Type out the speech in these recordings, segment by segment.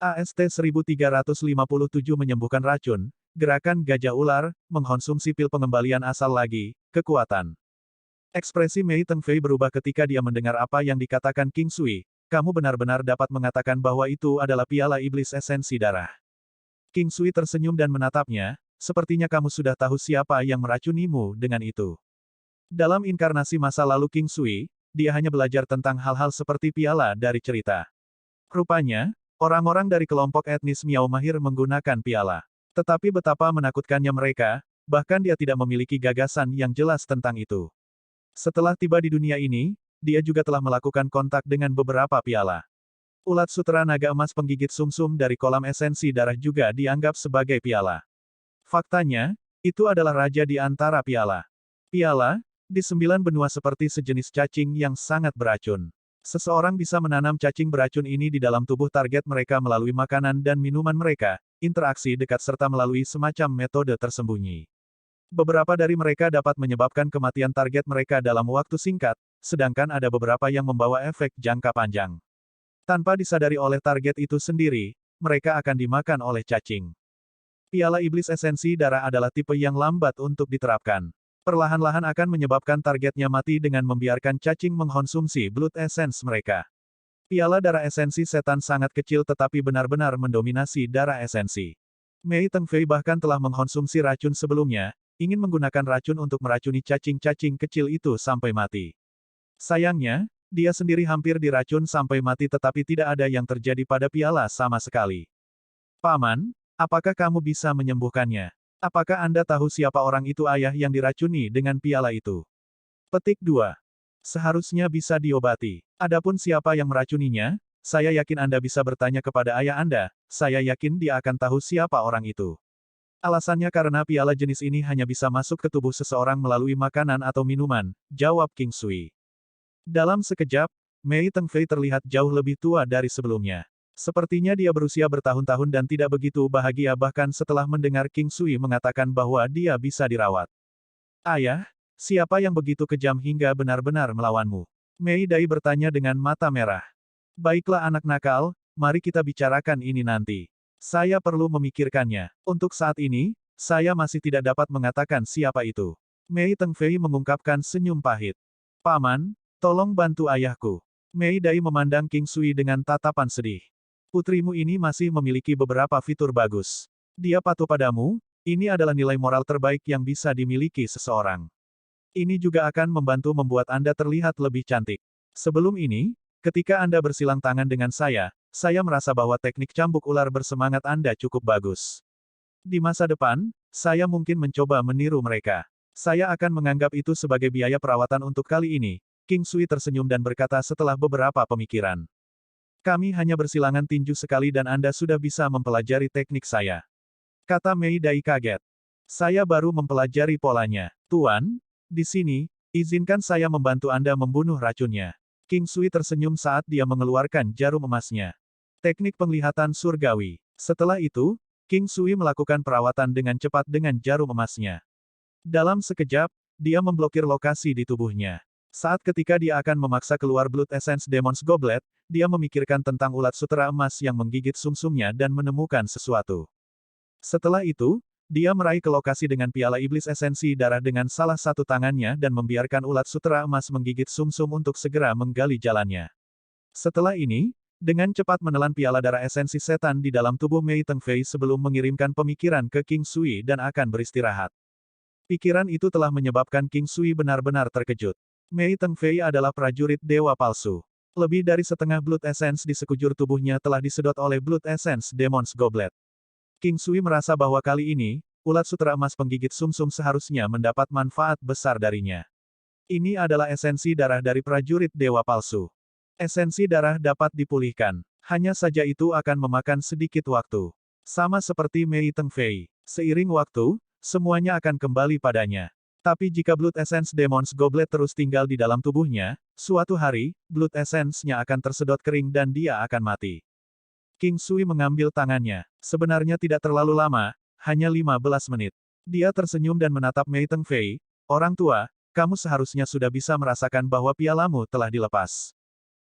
AST-1357 menyembuhkan racun, gerakan gajah ular, mengkonsumsi pil pengembalian asal lagi, kekuatan. Ekspresi Mei Tengfei berubah ketika dia mendengar apa yang dikatakan King Sui. Kamu benar-benar dapat mengatakan bahwa itu adalah piala iblis esensi darah. King Sui tersenyum dan menatapnya, sepertinya kamu sudah tahu siapa yang meracunimu dengan itu. Dalam inkarnasi masa lalu King Sui, dia hanya belajar tentang hal-hal seperti piala dari cerita. Rupanya, orang-orang dari kelompok etnis Miao mahir menggunakan piala. Tetapi betapa menakutkannya mereka, bahkan dia tidak memiliki gagasan yang jelas tentang itu. Setelah tiba di dunia ini, dia juga telah melakukan kontak dengan beberapa piala. Ulat sutera naga emas penggigit sumsum dari kolam esensi darah juga dianggap sebagai piala. Faktanya, itu adalah raja di antara piala. Piala, di 9 benua seperti sejenis cacing yang sangat beracun. Seseorang bisa menanam cacing beracun ini di dalam tubuh target mereka melalui makanan dan minuman mereka, interaksi dekat serta melalui semacam metode tersembunyi. Beberapa dari mereka dapat menyebabkan kematian target mereka dalam waktu singkat, sedangkan ada beberapa yang membawa efek jangka panjang. Tanpa disadari oleh target itu sendiri, mereka akan dimakan oleh cacing. Piala iblis esensi darah adalah tipe yang lambat untuk diterapkan. Perlahan-lahan akan menyebabkan targetnya mati dengan membiarkan cacing mengkonsumsi blood essence mereka. Piala darah esensi setan sangat kecil tetapi benar-benar mendominasi darah esensi. Mei Tengfei bahkan telah mengkonsumsi racun sebelumnya, ingin menggunakan racun untuk meracuni cacing-cacing kecil itu sampai mati. Sayangnya, dia sendiri hampir diracun sampai mati tetapi tidak ada yang terjadi pada piala sama sekali. Paman, apakah kamu bisa menyembuhkannya? Apakah Anda tahu siapa orang itu ayah yang diracuni dengan piala itu? Petik 2. Seharusnya bisa diobati. Adapun siapa yang meracuninya, saya yakin Anda bisa bertanya kepada ayah Anda, saya yakin dia akan tahu siapa orang itu. Alasannya karena piala jenis ini hanya bisa masuk ke tubuh seseorang melalui makanan atau minuman, jawab King Sui. Dalam sekejap, Mei Tengfei terlihat jauh lebih tua dari sebelumnya. Sepertinya dia berusia bertahun-tahun dan tidak begitu bahagia bahkan setelah mendengar King Sui mengatakan bahwa dia bisa dirawat. Ayah, siapa yang begitu kejam hingga benar-benar melawanmu? Mei Dai bertanya dengan mata merah. Baiklah anak nakal, mari kita bicarakan ini nanti. Saya perlu memikirkannya. Untuk saat ini, saya masih tidak dapat mengatakan siapa itu. Mei Tengfei mengungkapkan senyum pahit. Paman, tolong bantu ayahku. Mei Dai memandang King Sui dengan tatapan sedih. Putrimu ini masih memiliki beberapa fitur bagus. Dia patuh padamu, ini adalah nilai moral terbaik yang bisa dimiliki seseorang. Ini juga akan membantu membuat Anda terlihat lebih cantik. Sebelum ini, ketika Anda bersilang tangan dengan saya merasa bahwa teknik cambuk ular bersemangat Anda cukup bagus. Di masa depan, saya mungkin mencoba meniru mereka. Saya akan menganggap itu sebagai biaya perawatan untuk kali ini. King Sui tersenyum dan berkata setelah beberapa pemikiran. Kami hanya bersilangan tinju sekali dan Anda sudah bisa mempelajari teknik saya. Kata Mei Dai kaget. Saya baru mempelajari polanya. Tuan, di sini, izinkan saya membantu Anda membunuh racunnya. King Sui tersenyum saat dia mengeluarkan jarum emasnya. Teknik penglihatan surgawi. Setelah itu, King Sui melakukan perawatan dengan cepat dengan jarum emasnya. Dalam sekejap, dia memblokir lokasi di tubuhnya. Saat ketika dia akan memaksa keluar Blood Essence Demon's Goblet, dia memikirkan tentang ulat sutera emas yang menggigit sumsumnya dan menemukan sesuatu. Setelah itu, dia meraih ke lokasi dengan piala iblis esensi darah dengan salah satu tangannya dan membiarkan ulat sutera emas menggigit sumsum untuk segera menggali jalannya. Setelah ini, dengan cepat menelan piala darah esensi setan di dalam tubuh Mei Tengfei sebelum mengirimkan pemikiran ke King Sui dan akan beristirahat. Pikiran itu telah menyebabkan King Sui benar-benar terkejut. Mei Tengfei adalah prajurit dewa palsu. Lebih dari setengah Blood Essence di sekujur tubuhnya telah disedot oleh Blood Essence Demon's Goblet. King Sui merasa bahwa kali ini, ulat sutera emas penggigit sumsum seharusnya mendapat manfaat besar darinya. Ini adalah esensi darah dari prajurit dewa palsu. Esensi darah dapat dipulihkan. Hanya saja itu akan memakan sedikit waktu. Sama seperti Mei Tengfei. Seiring waktu, semuanya akan kembali padanya. Tapi jika Blood Essence Demon's Goblet terus tinggal di dalam tubuhnya, suatu hari, Blood Essence-nya akan tersedot kering dan dia akan mati. King Sui mengambil tangannya. Sebenarnya tidak terlalu lama, hanya 15 menit. Dia tersenyum dan menatap Mei Tengfei. Orang tua, kamu seharusnya sudah bisa merasakan bahwa pialamu telah dilepas.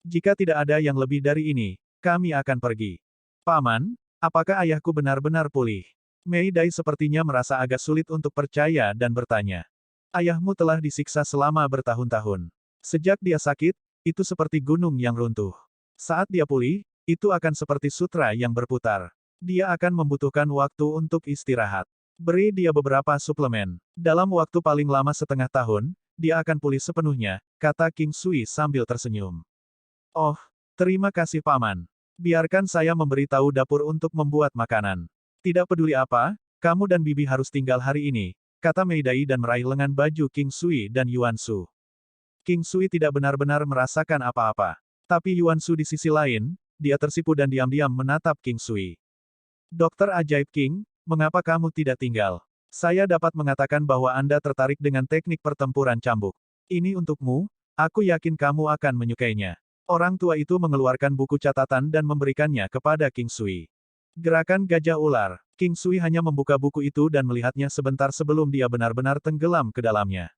Jika tidak ada yang lebih dari ini, kami akan pergi. Paman, apakah ayahku benar-benar pulih? Mei Dai sepertinya merasa agak sulit untuk percaya dan bertanya. Ayahmu telah disiksa selama bertahun-tahun. Sejak dia sakit, itu seperti gunung yang runtuh. Saat dia pulih, itu akan seperti sutra yang berputar. Dia akan membutuhkan waktu untuk istirahat. Beri dia beberapa suplemen. Dalam waktu paling lama setengah tahun, dia akan pulih sepenuhnya, kata King Sui sambil tersenyum. Oh, terima kasih Paman. Biarkan saya memberitahu dapur untuk membuat makanan. Tidak peduli apa, kamu dan Bibi harus tinggal hari ini, kata Meidai dan meraih lengan baju King Sui dan Yuan Shu. King Sui tidak benar-benar merasakan apa-apa. Tapi Yuan Shu di sisi lain, dia tersipu dan diam-diam menatap King Sui. Dokter ajaib King, mengapa kamu tidak tinggal? Saya dapat mengatakan bahwa Anda tertarik dengan teknik pertempuran cambuk. Ini untukmu, aku yakin kamu akan menyukainya. Orang tua itu mengeluarkan buku catatan dan memberikannya kepada King Sui. Gerakan gajah ular. King Sui hanya membuka buku itu dan melihatnya sebentar sebelum dia benar-benar tenggelam ke dalamnya.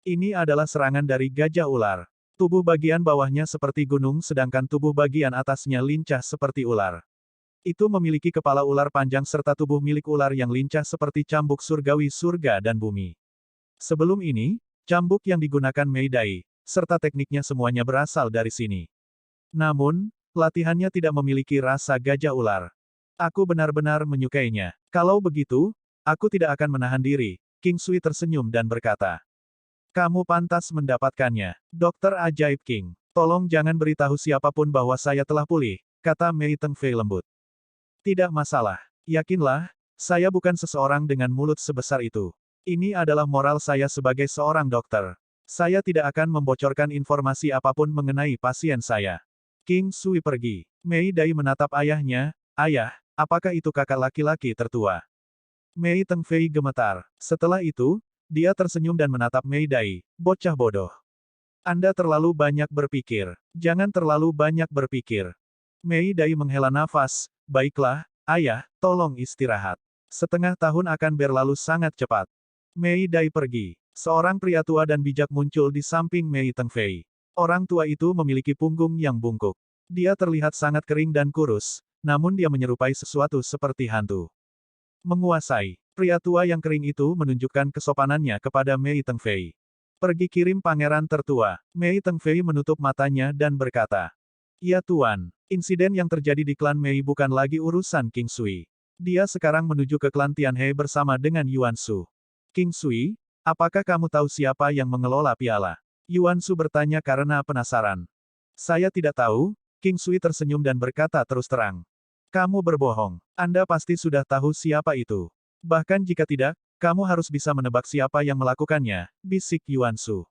Ini adalah serangan dari gajah ular. Tubuh bagian bawahnya seperti gunung sedangkan tubuh bagian atasnya lincah seperti ular. Itu memiliki kepala ular panjang serta tubuh milik ular yang lincah seperti cambuk surgawi surga dan bumi. Sebelum ini, cambuk yang digunakan Meidai, serta tekniknya semuanya berasal dari sini. Namun, latihannya tidak memiliki rasa gajah ular. Aku benar-benar menyukainya. Kalau begitu, aku tidak akan menahan diri. King Sui tersenyum dan berkata. Kamu pantas mendapatkannya. Dokter ajaib King. Tolong jangan beritahu siapapun bahwa saya telah pulih, kata Mei Tengfei lembut. Tidak masalah. Yakinlah, saya bukan seseorang dengan mulut sebesar itu. Ini adalah moral saya sebagai seorang dokter. Saya tidak akan membocorkan informasi apapun mengenai pasien saya. King Sui pergi. Mei Dai menatap ayahnya, ayah, apakah itu kakak laki-laki tertua? Mei Tengfei gemetar. Setelah itu, dia tersenyum dan menatap Mei Dai, bocah bodoh. Anda terlalu banyak berpikir. Jangan terlalu banyak berpikir. Mei Dai menghela nafas, baiklah, ayah, tolong istirahat. Setengah tahun akan berlalu sangat cepat. Mei Dai pergi. Seorang pria tua dan bijak muncul di samping Mei Tengfei. Orang tua itu memiliki punggung yang bungkuk. Dia terlihat sangat kering dan kurus, namun dia menyerupai sesuatu seperti hantu. Menguasai. Pria tua yang kering itu menunjukkan kesopanannya kepada Mei Tengfei. Pergi kirim pangeran tertua. Mei Tengfei menutup matanya dan berkata. Ya Tuan, insiden yang terjadi di klan Mei bukan lagi urusan King Sui. Dia sekarang menuju ke klan Tianhe bersama dengan Yuan Shu. King Sui, apakah kamu tahu siapa yang mengelola piala? Yuan Shu bertanya karena penasaran. Saya tidak tahu, King Sui tersenyum dan berkata terus terang. Kamu berbohong. Anda pasti sudah tahu siapa itu. Bahkan jika tidak, kamu harus bisa menebak siapa yang melakukannya, bisik Yuan Shu.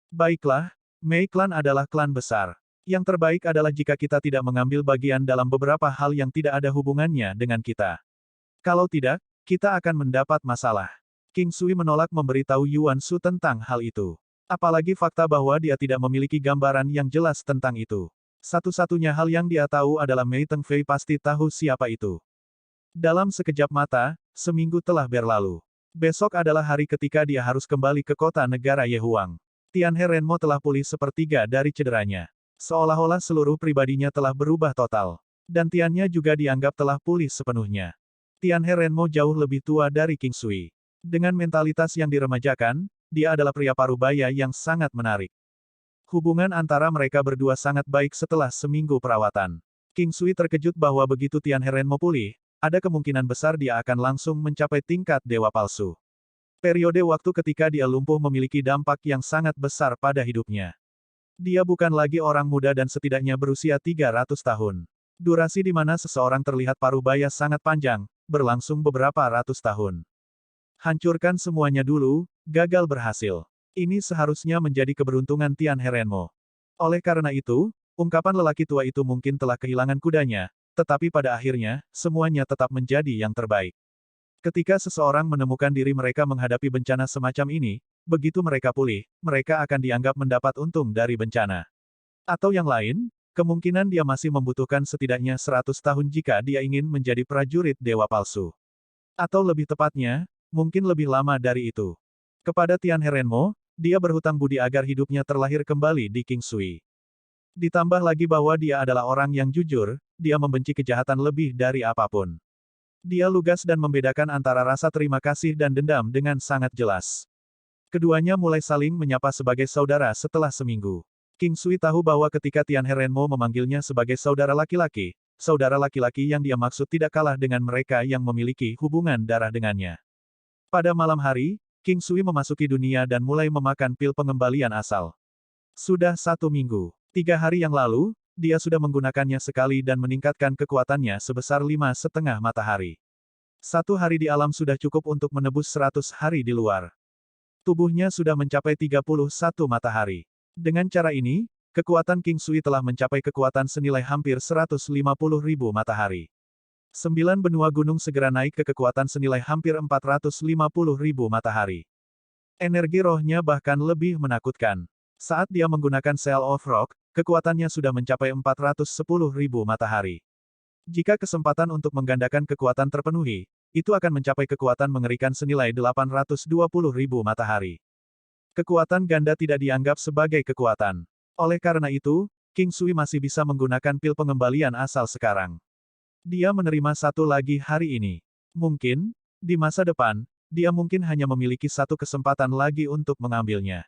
Baiklah, Mei Clan adalah klan besar. Yang terbaik adalah jika kita tidak mengambil bagian dalam beberapa hal yang tidak ada hubungannya dengan kita. Kalau tidak, kita akan mendapat masalah. King Sui menolak memberitahu Yuan Shu tentang hal itu. Apalagi fakta bahwa dia tidak memiliki gambaran yang jelas tentang itu. Satu-satunya hal yang dia tahu adalah Mei Tengfei pasti tahu siapa itu. Dalam sekejap mata, seminggu telah berlalu. Besok adalah hari ketika dia harus kembali ke kota negara Yehuang. Tianhe Renmo telah pulih sepertiga dari cederanya. Seolah-olah seluruh pribadinya telah berubah total. Dan Tiannya juga dianggap telah pulih sepenuhnya. Tianhe Renmo jauh lebih tua dari King Sui. Dengan mentalitas yang diremajakan, dia adalah pria parubaya yang sangat menarik. Hubungan antara mereka berdua sangat baik setelah seminggu perawatan. King Sui terkejut bahwa begitu Tianhe Renmo pulih, ada kemungkinan besar dia akan langsung mencapai tingkat dewa palsu. Periode waktu ketika dia lumpuh memiliki dampak yang sangat besar pada hidupnya. Dia bukan lagi orang muda dan setidaknya berusia 300 tahun. Durasi di mana seseorang terlihat parubaya sangat panjang, berlangsung beberapa ratus tahun. Hancurkan semuanya dulu, gagal berhasil. Ini seharusnya menjadi keberuntungan Tianhe Renmo. Oleh karena itu, ungkapan lelaki tua itu mungkin telah kehilangan kudanya, tetapi pada akhirnya, semuanya tetap menjadi yang terbaik. Ketika seseorang menemukan diri mereka menghadapi bencana semacam ini, begitu mereka pulih, mereka akan dianggap mendapat untung dari bencana. Atau yang lain, kemungkinan dia masih membutuhkan setidaknya 100 tahun jika dia ingin menjadi prajurit dewa palsu. Atau lebih tepatnya, mungkin lebih lama dari itu. Kepada Tianhe Renmo, dia berhutang budi agar hidupnya terlahir kembali di King Sui. Ditambah lagi bahwa dia adalah orang yang jujur, dia membenci kejahatan lebih dari apapun. Dia lugas dan membedakan antara rasa terima kasih dan dendam dengan sangat jelas. Keduanya mulai saling menyapa sebagai saudara setelah seminggu. King Sui tahu bahwa ketika Tianhe Renmo memanggilnya sebagai saudara laki-laki yang dia maksud tidak kalah dengan mereka yang memiliki hubungan darah dengannya. Pada malam hari, King Sui memasuki dunia dan mulai memakan pil pengembalian asal. Sudah 1 minggu. 3 hari yang lalu, dia sudah menggunakannya sekali dan meningkatkan kekuatannya sebesar 5,5 matahari. 1 hari di alam sudah cukup untuk menebus 100 hari di luar. Tubuhnya sudah mencapai 31 matahari. Dengan cara ini, kekuatan King Sui telah mencapai kekuatan senilai hampir 150.000 matahari. 9 benua gunung segera naik ke kekuatan senilai hampir 450.000 matahari. Energi rohnya bahkan lebih menakutkan. Saat dia menggunakan Seal of Rock, kekuatannya sudah mencapai 410.000 matahari. Jika kesempatan untuk menggandakan kekuatan terpenuhi, itu akan mencapai kekuatan mengerikan senilai 820.000 matahari. Kekuatan ganda tidak dianggap sebagai kekuatan. Oleh karena itu, King Sui masih bisa menggunakan pil pengembalian asal sekarang. Dia menerima satu lagi hari ini. Mungkin, di masa depan, dia mungkin hanya memiliki satu kesempatan lagi untuk mengambilnya.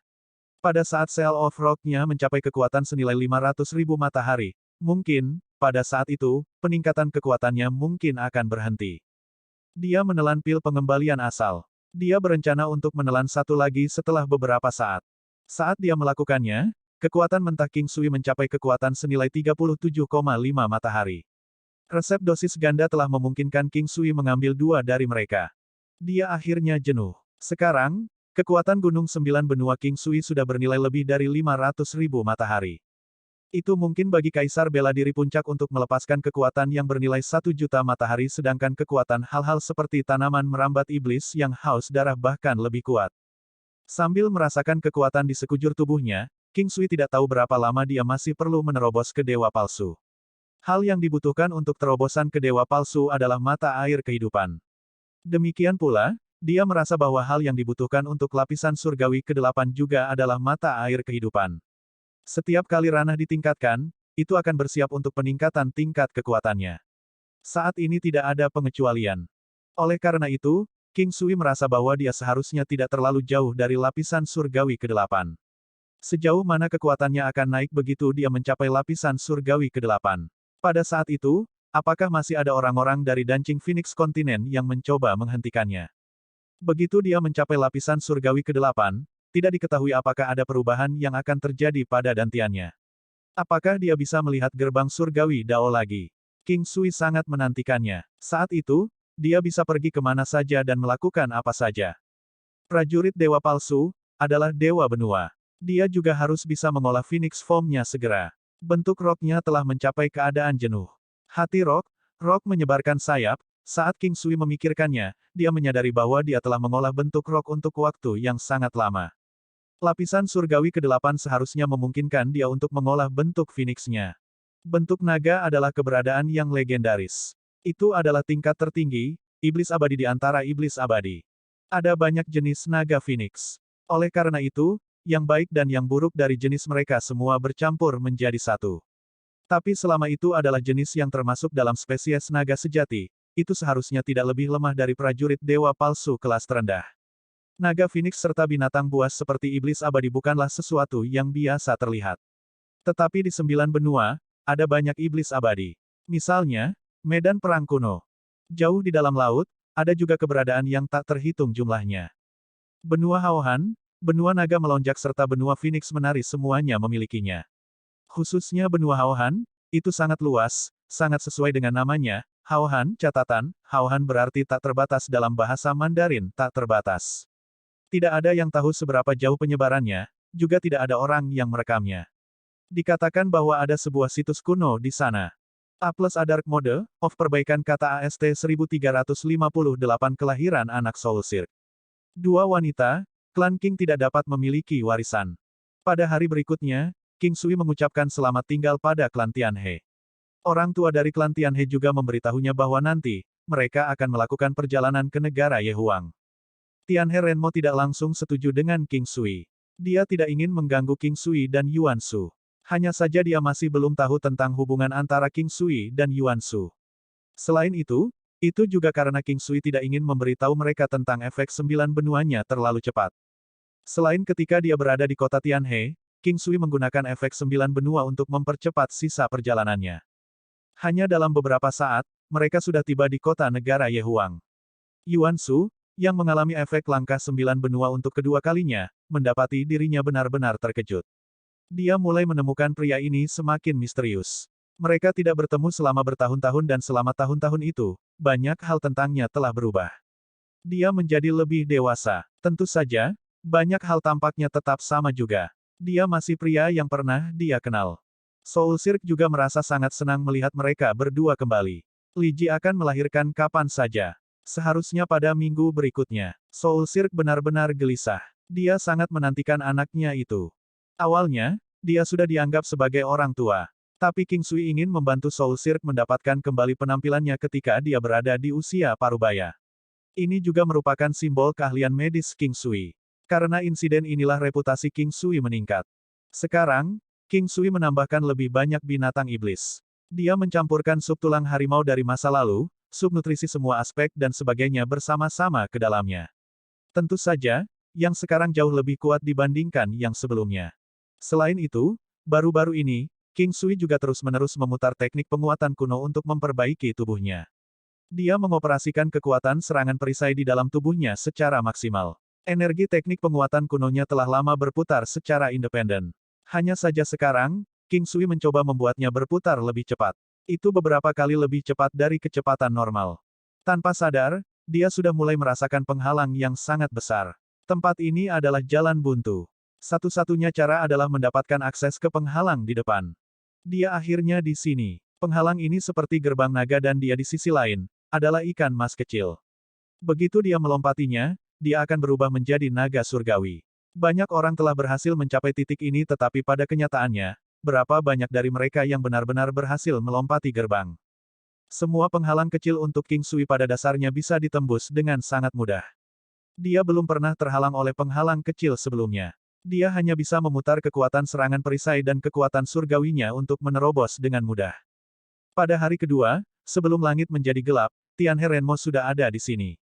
Pada saat Seal of Rock-nya mencapai kekuatan senilai 500.000 matahari, mungkin, pada saat itu, peningkatan kekuatannya mungkin akan berhenti. Dia menelan pil pengembalian asal. Dia berencana untuk menelan satu lagi setelah beberapa saat. Saat dia melakukannya, kekuatan mentah King Sui mencapai kekuatan senilai 37,5 matahari. Resep dosis ganda telah memungkinkan King Sui mengambil 2 dari mereka. Dia akhirnya jenuh. Sekarang, kekuatan Gunung 9 Benua King Sui sudah bernilai lebih dari 500.000 matahari. Itu mungkin bagi Kaisar bela diri puncak untuk melepaskan kekuatan yang bernilai 1 juta matahari sedangkan kekuatan hal-hal seperti tanaman merambat iblis yang haus darah bahkan lebih kuat. Sambil merasakan kekuatan di sekujur tubuhnya, King Sui tidak tahu berapa lama dia masih perlu menerobos ke dewa palsu. Hal yang dibutuhkan untuk terobosan ke dewa palsu adalah mata air kehidupan. Demikian pula, dia merasa bahwa hal yang dibutuhkan untuk lapisan surgawi ke-8 juga adalah mata air kehidupan. Setiap kali ranah ditingkatkan, itu akan bersiap untuk peningkatan tingkat kekuatannya. Saat ini tidak ada pengecualian. Oleh karena itu, King Sui merasa bahwa dia seharusnya tidak terlalu jauh dari lapisan surgawi ke-8. Sejauh mana kekuatannya akan naik begitu dia mencapai lapisan surgawi ke-8. Pada saat itu, apakah masih ada orang-orang dari Dancing Phoenix Kontinen yang mencoba menghentikannya? Begitu dia mencapai lapisan surgawi ke-8, tidak diketahui apakah ada perubahan yang akan terjadi pada dantiannya. Apakah dia bisa melihat gerbang surgawi Dao lagi? King Sui sangat menantikannya. Saat itu, dia bisa pergi kemana saja dan melakukan apa saja. Prajurit Dewa Palsu adalah Dewa Benua. Dia juga harus bisa mengolah Phoenix Form-nya segera. Bentuk roknya telah mencapai keadaan jenuh. Hati Rock menyebarkan sayap. Saat King Sui memikirkannya, dia menyadari bahwa dia telah mengolah bentuk rok untuk waktu yang sangat lama. Lapisan surgawi ke-8 seharusnya memungkinkan dia untuk mengolah bentuk Phoenix-nya. Bentuk naga adalah keberadaan yang legendaris. Itu adalah tingkat tertinggi, iblis abadi di antara iblis abadi. Ada banyak jenis naga Phoenix. Oleh karena itu, yang baik dan yang buruk dari jenis mereka semua bercampur menjadi satu. Tapi selama itu adalah jenis yang termasuk dalam spesies naga sejati, itu seharusnya tidak lebih lemah dari prajurit dewa palsu kelas terendah. Naga Phoenix serta binatang buas seperti iblis abadi bukanlah sesuatu yang biasa terlihat. Tetapi di 9 benua, ada banyak iblis abadi. Misalnya, medan perang kuno. Jauh di dalam laut, ada juga keberadaan yang tak terhitung jumlahnya. Benua Haohan, benua naga melonjak serta benua Phoenix menari semuanya memilikinya. Khususnya benua Haohan, itu sangat luas, sangat sesuai dengan namanya. Haohan, catatan, Haohan berarti tak terbatas dalam bahasa Mandarin, tak terbatas. Tidak ada yang tahu seberapa jauh penyebarannya, juga tidak ada orang yang merekamnya. Dikatakan bahwa ada sebuah situs kuno di sana. A+ A Dark Mode, of perbaikan kata AST 1358 kelahiran anak Soul Silk. 2 wanita, klan King tidak dapat memiliki warisan. Pada hari berikutnya, King Sui mengucapkan selamat tinggal pada klan Tianhe. Orang tua dari klan Tianhe juga memberitahunya bahwa nanti, mereka akan melakukan perjalanan ke negara Yehuang. Tianhe Renmo tidak langsung setuju dengan King Sui. Dia tidak ingin mengganggu King Sui dan Yuan Shu. Hanya saja dia masih belum tahu tentang hubungan antara King Sui dan Yuan Shu. Selain itu juga karena King Sui tidak ingin memberitahu mereka tentang efek 9 benuanya terlalu cepat. Selain ketika dia berada di kota Tianhe, King Sui menggunakan efek 9 benua untuk mempercepat sisa perjalanannya. Hanya dalam beberapa saat, mereka sudah tiba di kota negara Yehuang. Yuan Shu, yang mengalami efek langkah 9 benua untuk kedua kalinya, mendapati dirinya benar-benar terkejut. Dia mulai menemukan pria ini semakin misterius. Mereka tidak bertemu selama bertahun-tahun dan selama tahun-tahun itu, banyak hal tentangnya telah berubah. Dia menjadi lebih dewasa. Tentu saja, banyak hal tampaknya tetap sama juga. Dia masih pria yang pernah dia kenal. Soul Silk juga merasa sangat senang melihat mereka berdua kembali. Li Ji akan melahirkan kapan saja. Seharusnya pada minggu berikutnya. Soul Silk benar-benar gelisah. Dia sangat menantikan anaknya itu. Awalnya, dia sudah dianggap sebagai orang tua. Tapi King Sui ingin membantu Soul Silk mendapatkan kembali penampilannya ketika dia berada di usia parubaya. Ini juga merupakan simbol keahlian medis King Sui. Karena insiden inilah reputasi King Sui meningkat. Sekarang, King Sui menambahkan lebih banyak binatang iblis. Dia mencampurkan sup tulang harimau dari masa lalu, subnutrisi semua aspek dan sebagainya bersama-sama ke dalamnya. Tentu saja, yang sekarang jauh lebih kuat dibandingkan yang sebelumnya. Selain itu, baru-baru ini, King Sui juga terus-menerus memutar teknik penguatan kuno untuk memperbaiki tubuhnya. Dia mengoperasikan kekuatan serangan perisai di dalam tubuhnya secara maksimal. Energi teknik penguatan kunonya telah lama berputar secara independen. Hanya saja sekarang, King Sui mencoba membuatnya berputar lebih cepat. Itu beberapa kali lebih cepat dari kecepatan normal. Tanpa sadar, dia sudah mulai merasakan penghalang yang sangat besar. Tempat ini adalah jalan buntu. Satu-satunya cara adalah mendapatkan akses ke penghalang di depan. Dia akhirnya di sini. Penghalang ini seperti gerbang naga dan dia di sisi lain, adalah ikan mas kecil. Begitu dia melompatinya, dia akan berubah menjadi naga surgawi. Banyak orang telah berhasil mencapai titik ini tetapi pada kenyataannya, berapa banyak dari mereka yang benar-benar berhasil melompati gerbang. Semua penghalang kecil untuk King Sui pada dasarnya bisa ditembus dengan sangat mudah. Dia belum pernah terhalang oleh penghalang kecil sebelumnya. Dia hanya bisa memutar kekuatan serangan perisai dan kekuatan surgawinya untuk menerobos dengan mudah. Pada hari kedua, sebelum langit menjadi gelap, Tianhe Renmo sudah ada di sini.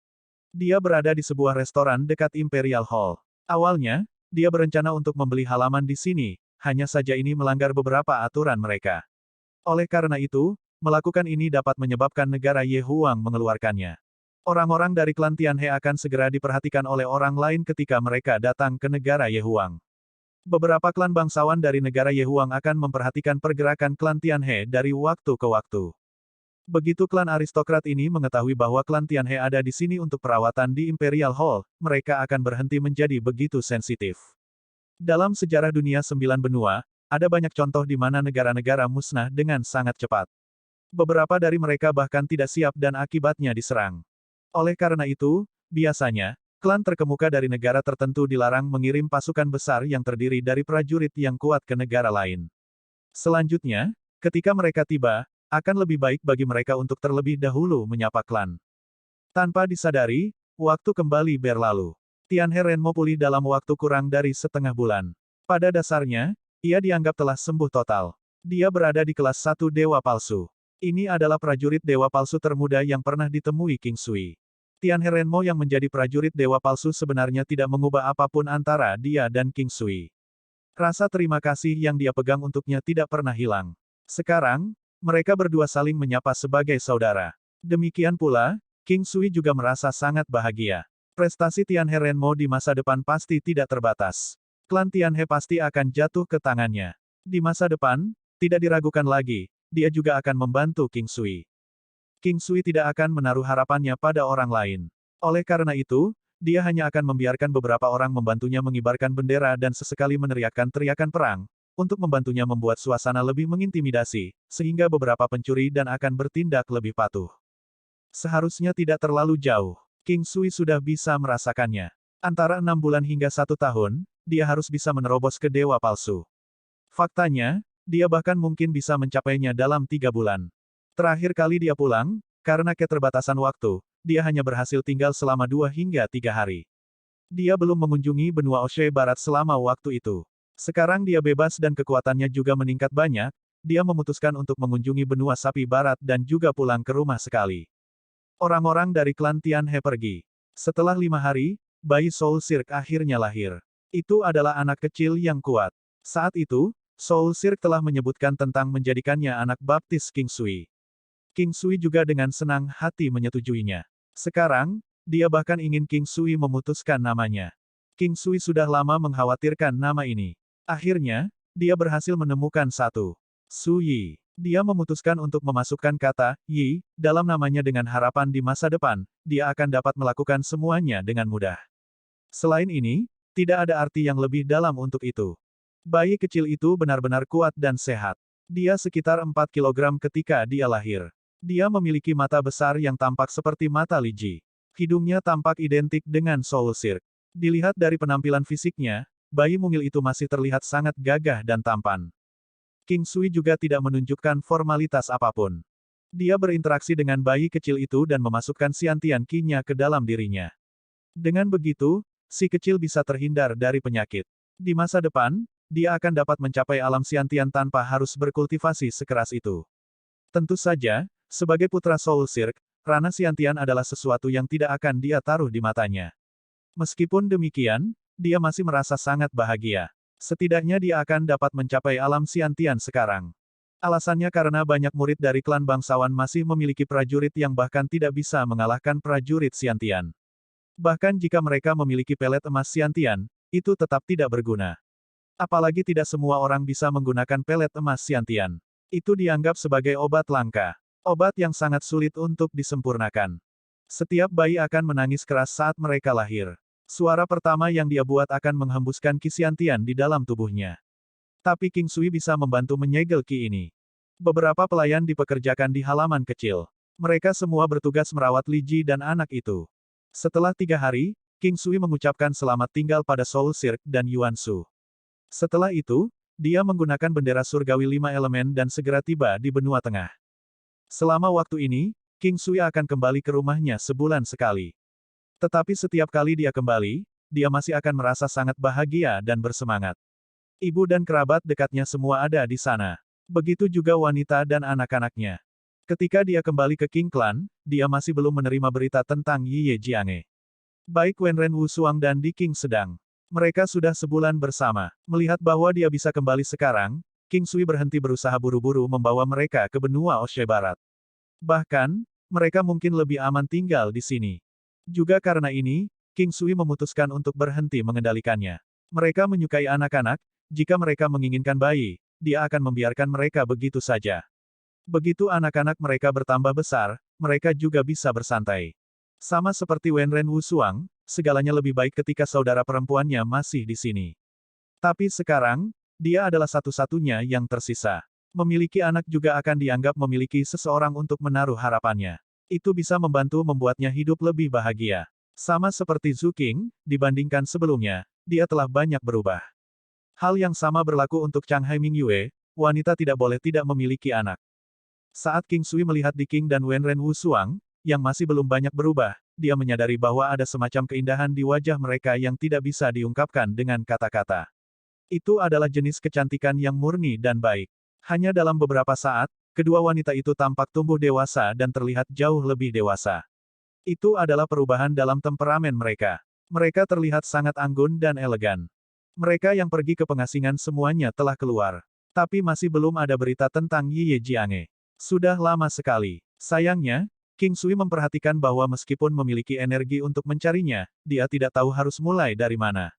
Dia berada di sebuah restoran dekat Imperial Hall. Awalnya, dia berencana untuk membeli halaman di sini, hanya saja ini melanggar beberapa aturan mereka. Oleh karena itu, melakukan ini dapat menyebabkan negara Yehuang mengeluarkannya. Orang-orang dari klan Tianhe akan segera diperhatikan oleh orang lain ketika mereka datang ke negara Yehuang. Beberapa klan bangsawan dari negara Yehuang akan memperhatikan pergerakan klan Tianhe dari waktu ke waktu. Begitu klan aristokrat ini mengetahui bahwa klan Tianhe ada di sini untuk perawatan di Imperial Hall, mereka akan berhenti menjadi begitu sensitif. Dalam sejarah dunia 9 benua, ada banyak contoh di mana negara-negara musnah dengan sangat cepat. Beberapa dari mereka bahkan tidak siap dan akibatnya diserang. Oleh karena itu, biasanya, klan terkemuka dari negara tertentu dilarang mengirim pasukan besar yang terdiri dari prajurit yang kuat ke negara lain. Selanjutnya, ketika mereka tiba, akan lebih baik bagi mereka untuk terlebih dahulu menyapa klan. Tanpa disadari, waktu kembali berlalu. Tianhe Renmo pulih dalam waktu kurang dari setengah bulan. Pada dasarnya, ia dianggap telah sembuh total. Dia berada di kelas 1 Dewa Palsu. Ini adalah prajurit Dewa Palsu termuda yang pernah ditemui King Sui. Tianhe Renmo yang menjadi prajurit Dewa Palsu sebenarnya tidak mengubah apapun antara dia dan King Sui. Rasa terima kasih yang dia pegang untuknya tidak pernah hilang. Sekarang, mereka berdua saling menyapa sebagai saudara. Demikian pula, King Sui juga merasa sangat bahagia. Prestasi Tianhe Renmo di masa depan pasti tidak terbatas. Klan Tianhe pasti akan jatuh ke tangannya. Di masa depan, tidak diragukan lagi, dia juga akan membantu King Sui. King Sui tidak akan menaruh harapannya pada orang lain. Oleh karena itu, dia hanya akan membiarkan beberapa orang membantunya mengibarkan bendera dan sesekali meneriakkan teriakan perang, untuk membantunya membuat suasana lebih mengintimidasi, sehingga beberapa pencuri dan akan bertindak lebih patuh. Seharusnya tidak terlalu jauh. King Sui sudah bisa merasakannya. Antara 6 bulan hingga 1 tahun, dia harus bisa menerobos ke Dewa Palsu. Faktanya, dia bahkan mungkin bisa mencapainya dalam 3 bulan. Terakhir kali dia pulang, karena keterbatasan waktu, dia hanya berhasil tinggal selama 2 hingga 3 hari. Dia belum mengunjungi benua Oshe Barat selama waktu itu. Sekarang dia bebas dan kekuatannya juga meningkat banyak, dia memutuskan untuk mengunjungi benua sapi barat dan juga pulang ke rumah sekali. Orang-orang dari klan Tianhe pergi. Setelah 5 hari, bayi Soul Silk akhirnya lahir. Itu adalah anak kecil yang kuat. Saat itu, Soul Silk telah menyebutkan tentang menjadikannya anak baptis King Sui. King Sui juga dengan senang hati menyetujuinya. Sekarang, dia bahkan ingin King Sui memutuskan namanya. King Sui sudah lama mengkhawatirkan nama ini. Akhirnya, dia berhasil menemukan satu. Su Yi. Dia memutuskan untuk memasukkan kata Yi dalam namanya dengan harapan di masa depan, dia akan dapat melakukan semuanya dengan mudah. Selain ini, tidak ada arti yang lebih dalam untuk itu. Bayi kecil itu benar-benar kuat dan sehat. Dia sekitar 4 kilogram ketika dia lahir. Dia memiliki mata besar yang tampak seperti mata Li Ji. Hidungnya tampak identik dengan Soul Silk. Dilihat dari penampilan fisiknya, bayi mungil itu masih terlihat sangat gagah dan tampan. King Sui juga tidak menunjukkan formalitas apapun. Dia berinteraksi dengan bayi kecil itu dan memasukkan Xiantian Qi-nya ke dalam dirinya. Dengan begitu, si kecil bisa terhindar dari penyakit. Di masa depan, dia akan dapat mencapai alam Xiantian tanpa harus berkultivasi sekeras itu. Tentu saja, sebagai putra Soul Silk, Rana Xiantian adalah sesuatu yang tidak akan dia taruh di matanya. Meskipun demikian, dia masih merasa sangat bahagia. Setidaknya dia akan dapat mencapai alam Xiantian sekarang. Alasannya karena banyak murid dari klan bangsawan masih memiliki prajurit yang bahkan tidak bisa mengalahkan prajurit Xiantian. Bahkan jika mereka memiliki pelet emas Xiantian, itu tetap tidak berguna. Apalagi tidak semua orang bisa menggunakan pelet emas Xiantian. Itu dianggap sebagai obat langka. Obat yang sangat sulit untuk disempurnakan. Setiap bayi akan menangis keras saat mereka lahir. Suara pertama yang dia buat akan menghembuskan Qi Xiantian di dalam tubuhnya. Tapi King Sui bisa membantu menyegel Qi ini. Beberapa pelayan dipekerjakan di halaman kecil. Mereka semua bertugas merawat Li Ji dan anak itu. Setelah 3 hari, King Sui mengucapkan selamat tinggal pada Soul Silk dan Yuan Shu. Setelah itu, dia menggunakan bendera surgawi 5 elemen dan segera tiba di benua tengah. Selama waktu ini, King Sui akan kembali ke rumahnya sebulan sekali. Tetapi setiap kali dia kembali, dia masih akan merasa sangat bahagia dan bersemangat. Ibu dan kerabat dekatnya semua ada di sana. Begitu juga wanita dan anak-anaknya. Ketika dia kembali ke King Clan, dia masih belum menerima berita tentang Yi Ye Jiange. Baik Wenren Wusuang dan Di King sedang. Mereka sudah sebulan bersama. Melihat bahwa dia bisa kembali sekarang, King Sui berhenti berusaha buru-buru membawa mereka ke benua Oshe Barat. Bahkan, mereka mungkin lebih aman tinggal di sini. Juga karena ini, King Sui memutuskan untuk berhenti mengendalikannya. Mereka menyukai anak-anak, jika mereka menginginkan bayi, dia akan membiarkan mereka begitu saja. Begitu anak-anak mereka bertambah besar, mereka juga bisa bersantai. Sama seperti Wenren Wusuang, segalanya lebih baik ketika saudara perempuannya masih di sini. Tapi sekarang, dia adalah satu-satunya yang tersisa. Memiliki anak juga akan dianggap memiliki seseorang untuk menaruh harapannya. Itu bisa membantu membuatnya hidup lebih bahagia. Sama seperti Zhu Qing, dibandingkan sebelumnya, dia telah banyak berubah. Hal yang sama berlaku untuk Chang Hai Mingyue, wanita tidak boleh tidak memiliki anak. Saat King Sui melihat Di King dan Wenren Wusuang, yang masih belum banyak berubah, dia menyadari bahwa ada semacam keindahan di wajah mereka yang tidak bisa diungkapkan dengan kata-kata. Itu adalah jenis kecantikan yang murni dan baik. Hanya dalam beberapa saat, kedua wanita itu tampak tumbuh dewasa dan terlihat jauh lebih dewasa. Itu adalah perubahan dalam temperamen mereka. Mereka terlihat sangat anggun dan elegan. Mereka yang pergi ke pengasingan semuanya telah keluar. Tapi masih belum ada berita tentang Yi Ye Jiange. Sudah lama sekali. Sayangnya, King Sui memperhatikan bahwa meskipun memiliki energi untuk mencarinya, dia tidak tahu harus mulai dari mana.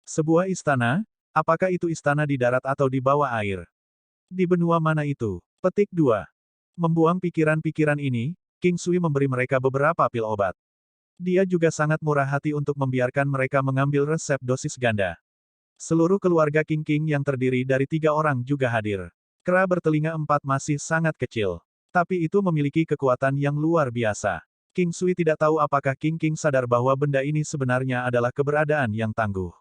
Sebuah istana, apakah itu istana di darat atau di bawah air? Di benua mana itu? Petik 2. Membuang pikiran-pikiran ini, King Sui memberi mereka beberapa pil obat. Dia juga sangat murah hati untuk membiarkan mereka mengambil resep dosis ganda. Seluruh keluarga King King yang terdiri dari 3 orang juga hadir. Kera bertelinga 4 masih sangat kecil. Tapi itu memiliki kekuatan yang luar biasa. King Sui tidak tahu apakah King King sadar bahwa benda ini sebenarnya adalah keberadaan yang tangguh.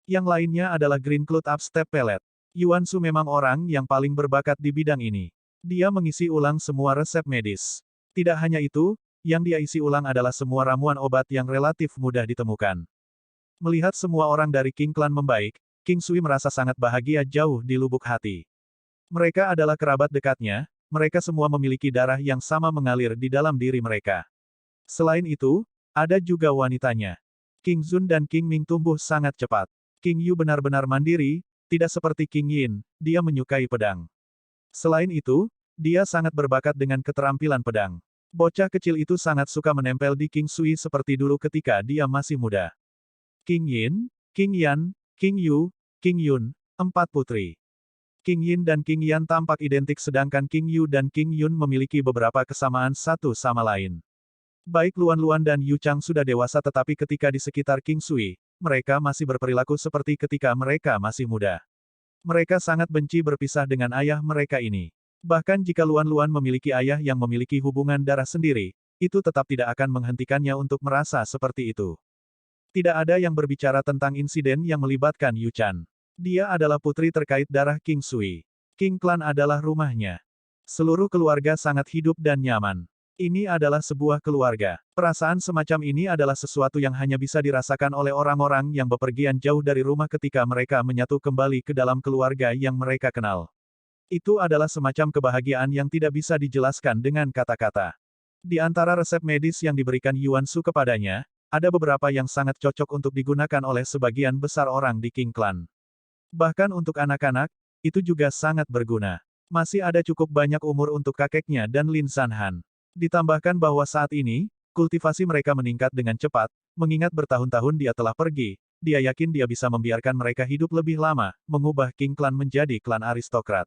Yang lainnya adalah Green Cloud Upstep Pellet. Yuan Shu memang orang yang paling berbakat di bidang ini. Dia mengisi ulang semua resep medis. Tidak hanya itu, yang dia isi ulang adalah semua ramuan obat yang relatif mudah ditemukan. Melihat semua orang dari King Clan membaik, King Sui merasa sangat bahagia jauh di lubuk hati. Mereka adalah kerabat dekatnya, mereka semua memiliki darah yang sama mengalir di dalam diri mereka. Selain itu, ada juga wanitanya. King Zun dan King Ming tumbuh sangat cepat. King Yu benar-benar mandiri, tidak seperti King Yin, dia menyukai pedang. Selain itu, dia sangat berbakat dengan keterampilan pedang. Bocah kecil itu sangat suka menempel di King Sui seperti dulu ketika dia masih muda. King Yin, King Yan, King Yu, King Yun, 4 putri. King Yin dan King Yan tampak identik sedangkan King Yu dan King Yun memiliki beberapa kesamaan satu sama lain. Baik Luan Luan dan Yu Chang sudah dewasa tetapi ketika di sekitar King Sui, mereka masih berperilaku seperti ketika mereka masih muda. Mereka sangat benci berpisah dengan ayah mereka ini. Bahkan jika Luan Luan memiliki ayah yang memiliki hubungan darah sendiri, itu tetap tidak akan menghentikannya untuk merasa seperti itu. Tidak ada yang berbicara tentang insiden yang melibatkan Yu Chan. Dia adalah putri terkait darah King Sui. King Clan adalah rumahnya. Seluruh keluarga sangat hidup dan nyaman. Ini adalah sebuah keluarga. Perasaan semacam ini adalah sesuatu yang hanya bisa dirasakan oleh orang-orang yang bepergian jauh dari rumah ketika mereka menyatu kembali ke dalam keluarga yang mereka kenal. Itu adalah semacam kebahagiaan yang tidak bisa dijelaskan dengan kata-kata. Di antara resep medis yang diberikan Yuan Su kepadanya, ada beberapa yang sangat cocok untuk digunakan oleh sebagian besar orang di King Clan. Bahkan untuk anak-anak, itu juga sangat berguna. Masih ada cukup banyak umur untuk kakeknya dan Lin Sanhan. Ditambahkan bahwa saat ini, kultivasi mereka meningkat dengan cepat, mengingat bertahun-tahun dia telah pergi, dia yakin dia bisa membiarkan mereka hidup lebih lama, mengubah King Clan menjadi klan aristokrat.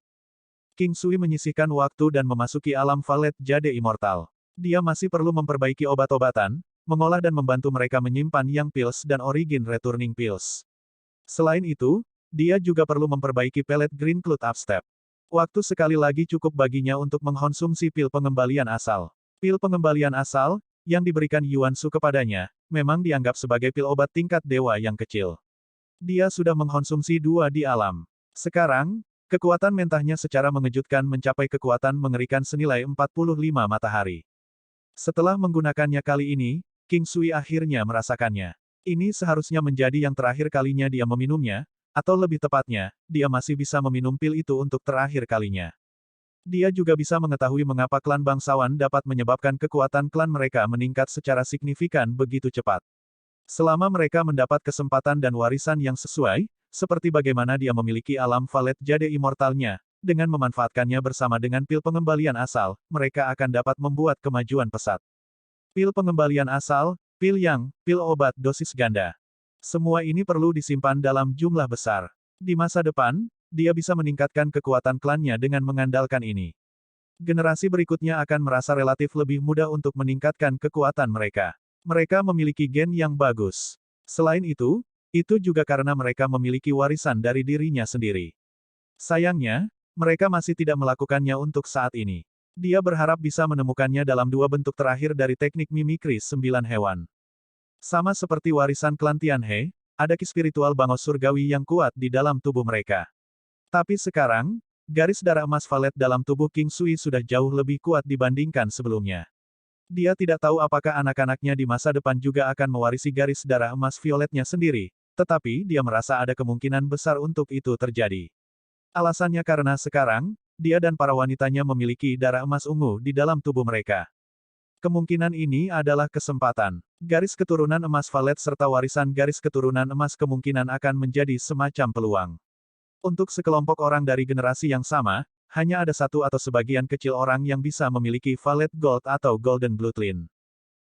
King Sui menyisihkan waktu dan memasuki alam Valet Jade Immortal. Dia masih perlu memperbaiki obat-obatan, mengolah dan membantu mereka menyimpan Yang Pills dan Origin Returning Pills. Selain itu, dia juga perlu memperbaiki pelet Green Cloud Upstep. Waktu sekali lagi cukup baginya untuk mengkonsumsi pil pengembalian asal. Pil pengembalian asal, yang diberikan Yuan Su kepadanya, memang dianggap sebagai pil obat tingkat dewa yang kecil. Dia sudah mengkonsumsi 2 di alam. Sekarang, kekuatan mentahnya secara mengejutkan mencapai kekuatan mengerikan senilai 45 matahari. Setelah menggunakannya kali ini, King Sui akhirnya merasakannya. Ini seharusnya menjadi yang terakhir kalinya dia meminumnya, atau lebih tepatnya, dia masih bisa meminum pil itu untuk terakhir kalinya. Dia juga bisa mengetahui mengapa klan bangsawan dapat menyebabkan kekuatan klan mereka meningkat secara signifikan begitu cepat. Selama mereka mendapat kesempatan dan warisan yang sesuai, seperti bagaimana dia memiliki alam Valet Jade Immortalnya, dengan memanfaatkannya bersama dengan pil pengembalian asal, mereka akan dapat membuat kemajuan pesat. Pil pengembalian asal, pil yang, pil obat dosis ganda. Semua ini perlu disimpan dalam jumlah besar. Di masa depan, dia bisa meningkatkan kekuatan klannya dengan mengandalkan ini. Generasi berikutnya akan merasa relatif lebih mudah untuk meningkatkan kekuatan mereka. Mereka memiliki gen yang bagus. Selain itu juga karena mereka memiliki warisan dari dirinya sendiri. Sayangnya, mereka masih tidak melakukannya untuk saat ini. Dia berharap bisa menemukannya dalam 2 bentuk terakhir dari teknik mimikri 9 hewan. Sama seperti warisan klan Tianhe, ada ki spiritual bangos surgawi yang kuat di dalam tubuh mereka. Tapi sekarang, garis darah emas Valet dalam tubuh King Sui sudah jauh lebih kuat dibandingkan sebelumnya. Dia tidak tahu apakah anak-anaknya di masa depan juga akan mewarisi garis darah emas violetnya sendiri, tetapi dia merasa ada kemungkinan besar untuk itu terjadi. Alasannya karena sekarang, dia dan para wanitanya memiliki darah emas ungu di dalam tubuh mereka. Kemungkinan ini adalah kesempatan. Garis keturunan emas Valet serta warisan garis keturunan emas kemungkinan akan menjadi semacam peluang. Untuk sekelompok orang dari generasi yang sama, hanya ada satu atau sebagian kecil orang yang bisa memiliki Valet Gold atau Golden Bloodline.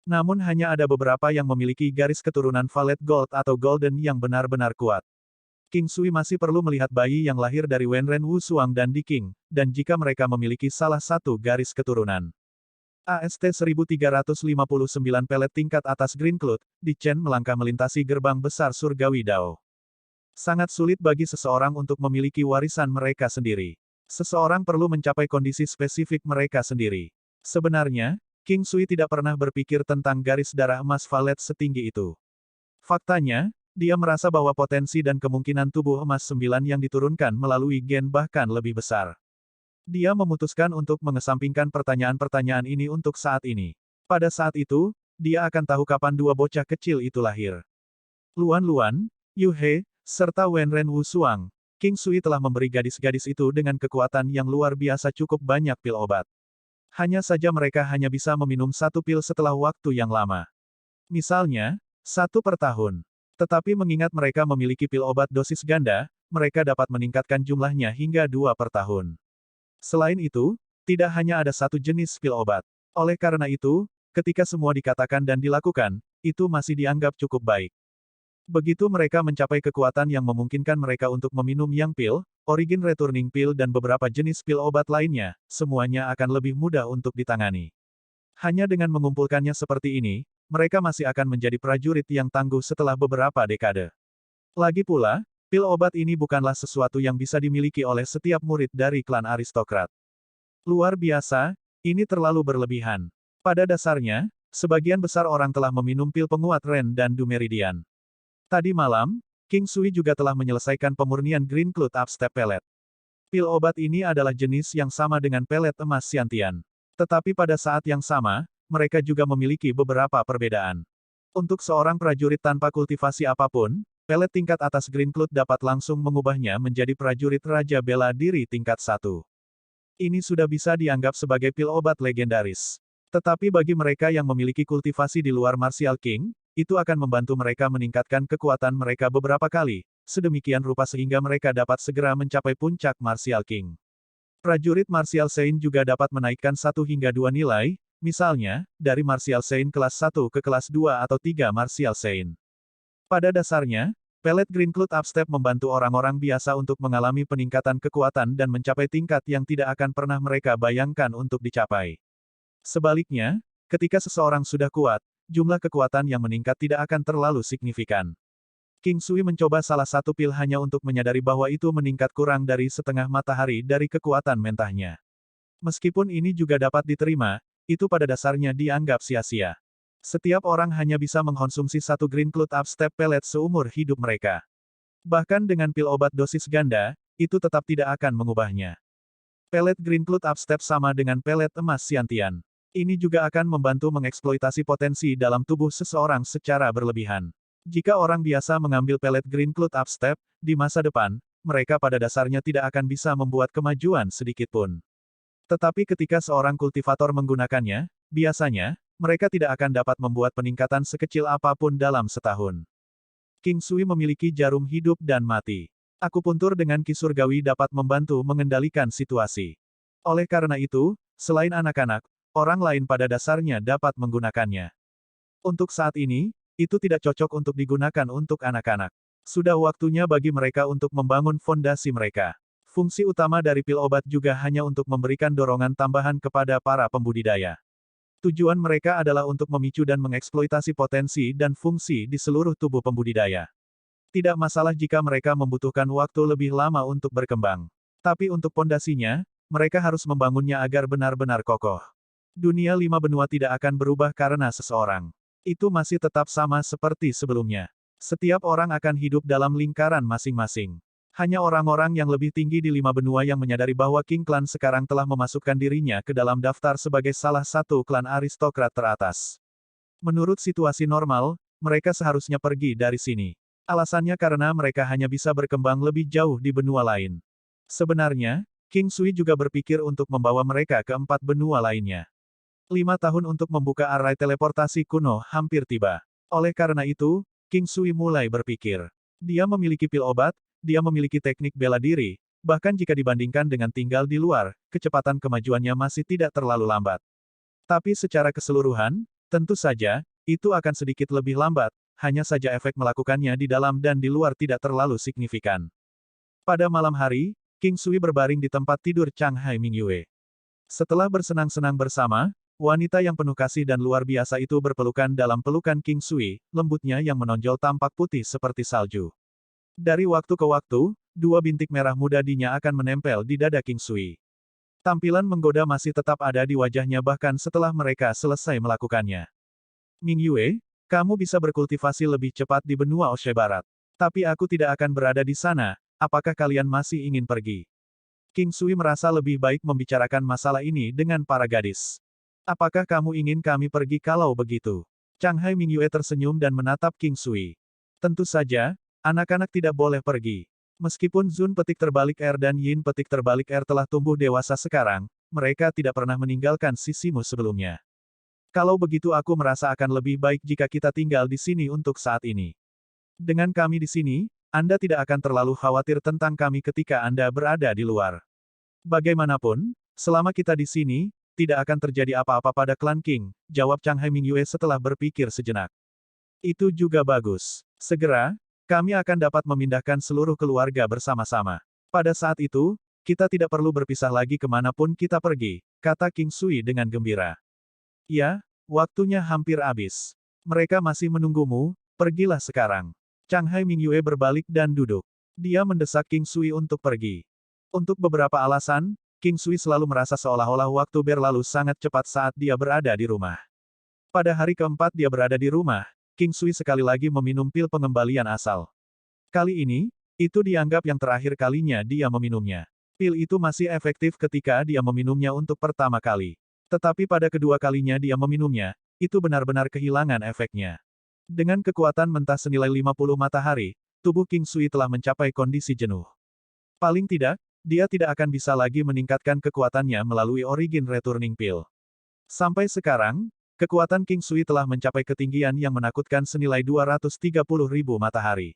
Namun hanya ada beberapa yang memiliki garis keturunan Valet Gold atau Golden yang benar-benar kuat. King Sui masih perlu melihat bayi yang lahir dari Wenren Wu Suang dan Di King, dan jika mereka memiliki salah satu garis keturunan. AST 1359 pelet tingkat atas Green Cloud, Di Chen melangkah melintasi gerbang besar surgawi Dao. Sangat sulit bagi seseorang untuk memiliki warisan mereka sendiri. Seseorang perlu mencapai kondisi spesifik mereka sendiri. Sebenarnya, King Sui tidak pernah berpikir tentang garis darah emas Valet setinggi itu. Faktanya, dia merasa bahwa potensi dan kemungkinan tubuh emas 9 yang diturunkan melalui gen bahkan lebih besar. Dia memutuskan untuk mengesampingkan pertanyaan-pertanyaan ini untuk saat ini. Pada saat itu, dia akan tahu kapan 2 bocah kecil itu lahir. Luan Luan, Yu He, serta Wenren Wusuang, King Sui telah memberi gadis-gadis itu dengan kekuatan yang luar biasa cukup banyak pil obat. Hanya saja mereka hanya bisa meminum satu pil setelah waktu yang lama. Misalnya, satu per tahun. Tetapi mengingat mereka memiliki pil obat dosis ganda, mereka dapat meningkatkan jumlahnya hingga 2 per tahun. Selain itu, tidak hanya ada satu jenis pil obat. Oleh karena itu, ketika semua dikatakan dan dilakukan, itu masih dianggap cukup baik. Begitu mereka mencapai kekuatan yang memungkinkan mereka untuk meminum yang pil, Origin Returning Pill dan beberapa jenis pil obat lainnya, semuanya akan lebih mudah untuk ditangani. Hanya dengan mengumpulkannya seperti ini, mereka masih akan menjadi prajurit yang tangguh setelah beberapa dekade. Lagi pula, pil obat ini bukanlah sesuatu yang bisa dimiliki oleh setiap murid dari klan aristokrat. Luar biasa, ini terlalu berlebihan. Pada dasarnya, sebagian besar orang telah meminum pil penguat Ren dan Dumeridian. Tadi malam, King Sui juga telah menyelesaikan pemurnian Green Cloud Upstep Pellet. Pil obat ini adalah jenis yang sama dengan pelet emas Xiantian. Tetapi pada saat yang sama, mereka juga memiliki beberapa perbedaan. Untuk seorang prajurit tanpa kultivasi apapun, pelet tingkat atas Green Cloud dapat langsung mengubahnya menjadi prajurit Raja Bela Diri tingkat 1. Ini sudah bisa dianggap sebagai pil obat legendaris. Tetapi bagi mereka yang memiliki kultivasi di luar Martial King, itu akan membantu mereka meningkatkan kekuatan mereka beberapa kali, sedemikian rupa sehingga mereka dapat segera mencapai puncak Martial King. Prajurit Martial Saint juga dapat menaikkan 1 hingga 2 nilai, misalnya, dari Martial Saint kelas 1 ke kelas 2 atau 3 Martial Saint. Pada dasarnya, pelet Green Cloud Upstep membantu orang-orang biasa untuk mengalami peningkatan kekuatan dan mencapai tingkat yang tidak akan pernah mereka bayangkan untuk dicapai. Sebaliknya, ketika seseorang sudah kuat, jumlah kekuatan yang meningkat tidak akan terlalu signifikan. King Sui mencoba salah satu pil hanya untuk menyadari bahwa itu meningkat kurang dari setengah matahari dari kekuatan mentahnya. Meskipun ini juga dapat diterima, itu pada dasarnya dianggap sia-sia. Setiap orang hanya bisa mengkonsumsi satu Green Cloud Upstep Pellet seumur hidup mereka. Bahkan dengan pil obat dosis ganda, itu tetap tidak akan mengubahnya. Pelet Green Cloud Upstep sama dengan pelet emas Xiantian. Ini juga akan membantu mengeksploitasi potensi dalam tubuh seseorang secara berlebihan. Jika orang biasa mengambil pelet Green Cloud Upstep, di masa depan, mereka pada dasarnya tidak akan bisa membuat kemajuan sedikitpun. Tetapi ketika seorang kultivator menggunakannya, biasanya, mereka tidak akan dapat membuat peningkatan sekecil apapun dalam setahun. King Sui memiliki jarum hidup dan mati. Akupuntur dengan Ki Surgawi dapat membantu mengendalikan situasi. Oleh karena itu, selain anak-anak, orang lain pada dasarnya dapat menggunakannya. Untuk saat ini, itu tidak cocok untuk digunakan untuk anak-anak. Sudah waktunya bagi mereka untuk membangun fondasi mereka. Fungsi utama dari pil obat juga hanya untuk memberikan dorongan tambahan kepada para pembudidaya. Tujuan mereka adalah untuk memicu dan mengeksploitasi potensi dan fungsi di seluruh tubuh pembudidaya. Tidak masalah jika mereka membutuhkan waktu lebih lama untuk berkembang. Tapi untuk pondasinya, mereka harus membangunnya agar benar-benar kokoh. Dunia 5 benua tidak akan berubah karena seseorang. Itu masih tetap sama seperti sebelumnya. Setiap orang akan hidup dalam lingkaran masing-masing. Hanya orang-orang yang lebih tinggi di 5 benua yang menyadari bahwa King Clan sekarang telah memasukkan dirinya ke dalam daftar sebagai salah satu klan aristokrat teratas. Menurut situasi normal, mereka seharusnya pergi dari sini. Alasannya karena mereka hanya bisa berkembang lebih jauh di benua lain. Sebenarnya, King Sui juga berpikir untuk membawa mereka ke 4 benua lainnya. 5 tahun untuk membuka arai teleportasi kuno hampir tiba. Oleh karena itu, King Sui mulai berpikir. Dia memiliki pil obat, dia memiliki teknik bela diri, bahkan jika dibandingkan dengan tinggal di luar, kecepatan kemajuannya masih tidak terlalu lambat. Tapi secara keseluruhan, tentu saja, itu akan sedikit lebih lambat, hanya saja efek melakukannya di dalam dan di luar tidak terlalu signifikan. Pada malam hari, King Sui berbaring di tempat tidur Chang Hai Mingyue. Setelah bersenang-senang bersama, wanita yang penuh kasih dan luar biasa itu berpelukan dalam pelukan King Sui, lembutnya yang menonjol tampak putih seperti salju. Dari waktu ke waktu, 2 bintik merah muda dinya akan menempel di dada King Sui. Tampilan menggoda masih tetap ada di wajahnya bahkan setelah mereka selesai melakukannya. Mingyue, kamu bisa berkultivasi lebih cepat di benua Oshe Barat. Tapi aku tidak akan berada di sana, apakah kalian masih ingin pergi? King Sui merasa lebih baik membicarakan masalah ini dengan para gadis. Apakah kamu ingin kami pergi kalau begitu? Chang Hai Mingyue tersenyum dan menatap King Sui. Tentu saja, Anak-anak tidak boleh pergi. Meskipun Zun petik terbalik R dan Yin petik terbalik R telah tumbuh dewasa sekarang, mereka tidak pernah meninggalkan sisimu sebelumnya. Kalau begitu aku merasa akan lebih baik jika kita tinggal di sini untuk saat ini. Dengan kami di sini, Anda tidak akan terlalu khawatir tentang kami ketika Anda berada di luar. Bagaimanapun, selama kita di sini, tidak akan terjadi apa-apa pada klan King, jawab Chang Hai Mingyue setelah berpikir sejenak. Itu juga bagus. Segera, kami akan dapat memindahkan seluruh keluarga bersama-sama. Pada saat itu, kita tidak perlu berpisah lagi kemanapun kita pergi, kata King Sui dengan gembira. Ya, waktunya hampir habis. Mereka masih menunggumu, pergilah sekarang. Chang Hai Mingyue berbalik dan duduk. Dia mendesak King Sui untuk pergi. Untuk beberapa alasan, King Sui selalu merasa seolah-olah waktu berlalu sangat cepat saat dia berada di rumah. Pada hari keempat dia berada di rumah, King Sui sekali lagi meminum pil pengembalian asal. Kali ini, itu dianggap yang terakhir kalinya dia meminumnya. Pil itu masih efektif ketika dia meminumnya untuk pertama kali. Tetapi pada kedua kalinya dia meminumnya, itu benar-benar kehilangan efeknya. Dengan kekuatan mentah senilai 50 matahari, tubuh King Sui telah mencapai kondisi jenuh. Paling tidak, dia tidak akan bisa lagi meningkatkan kekuatannya melalui Origin Returning Pill. Sampai sekarang, kekuatan King Sui telah mencapai ketinggian yang menakutkan senilai 230.000 matahari.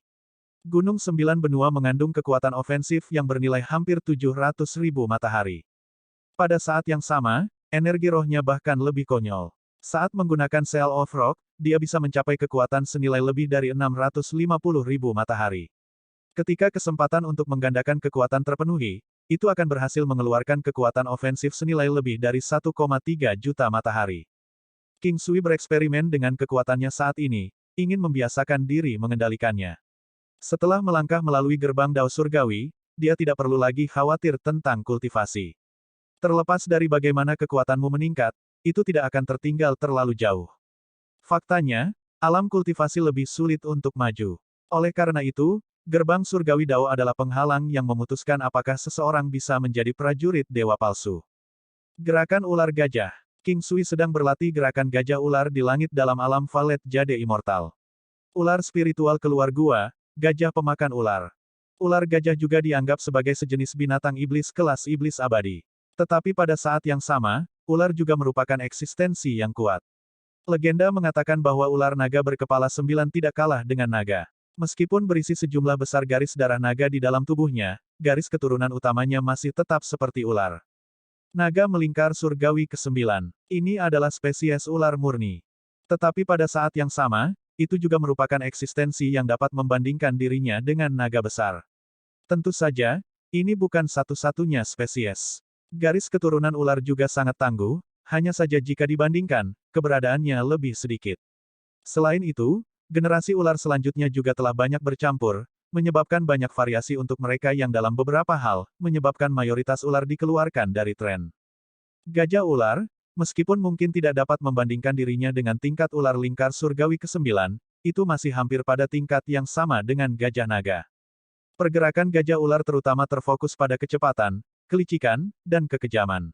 Gunung Sembilan Benua mengandung kekuatan ofensif yang bernilai hampir 700.000 matahari. Pada saat yang sama, energi rohnya bahkan lebih konyol. Saat menggunakan Seal of Rock, dia bisa mencapai kekuatan senilai lebih dari 650.000 matahari. Ketika kesempatan untuk menggandakan kekuatan terpenuhi, itu akan berhasil mengeluarkan kekuatan ofensif senilai lebih dari 1,3 juta matahari. King Sui bereksperimen dengan kekuatannya saat ini, ingin membiasakan diri mengendalikannya. Setelah melangkah melalui gerbang Dao Surgawi, dia tidak perlu lagi khawatir tentang kultivasi. Terlepas dari bagaimana kekuatanmu meningkat, itu tidak akan tertinggal terlalu jauh. Faktanya, alam kultivasi lebih sulit untuk maju. Oleh karena itu, gerbang Surgawi Dao adalah penghalang yang memutuskan apakah seseorang bisa menjadi prajurit dewa palsu. Gerakan ular gajah. King Sui sedang berlatih gerakan gajah ular di langit dalam alam Valet Jade Immortal. Ular spiritual keluar gua, gajah pemakan ular. Ular gajah juga dianggap sebagai sejenis binatang iblis kelas iblis abadi. Tetapi pada saat yang sama, ular juga merupakan eksistensi yang kuat. Legenda mengatakan bahwa ular naga berkepala 9 tidak kalah dengan naga. Meskipun berisi sejumlah besar garis darah naga di dalam tubuhnya, garis keturunan utamanya masih tetap seperti ular. Naga melingkar surgawi ke-9. Ini adalah spesies ular murni. Tetapi pada saat yang sama, itu juga merupakan eksistensi yang dapat membandingkan dirinya dengan naga besar. Tentu saja, ini bukan satu-satunya spesies. Garis keturunan ular juga sangat tangguh, hanya saja jika dibandingkan, keberadaannya lebih sedikit. Selain itu, generasi ular selanjutnya juga telah banyak bercampur, menyebabkan banyak variasi untuk mereka yang dalam beberapa hal, menyebabkan mayoritas ular dikeluarkan dari tren. Gajah ular, meskipun mungkin tidak dapat membandingkan dirinya dengan tingkat ular lingkar surgawi ke-9, itu masih hampir pada tingkat yang sama dengan gajah naga. Pergerakan gajah ular terutama terfokus pada kecepatan, kelicikan, dan kekejaman.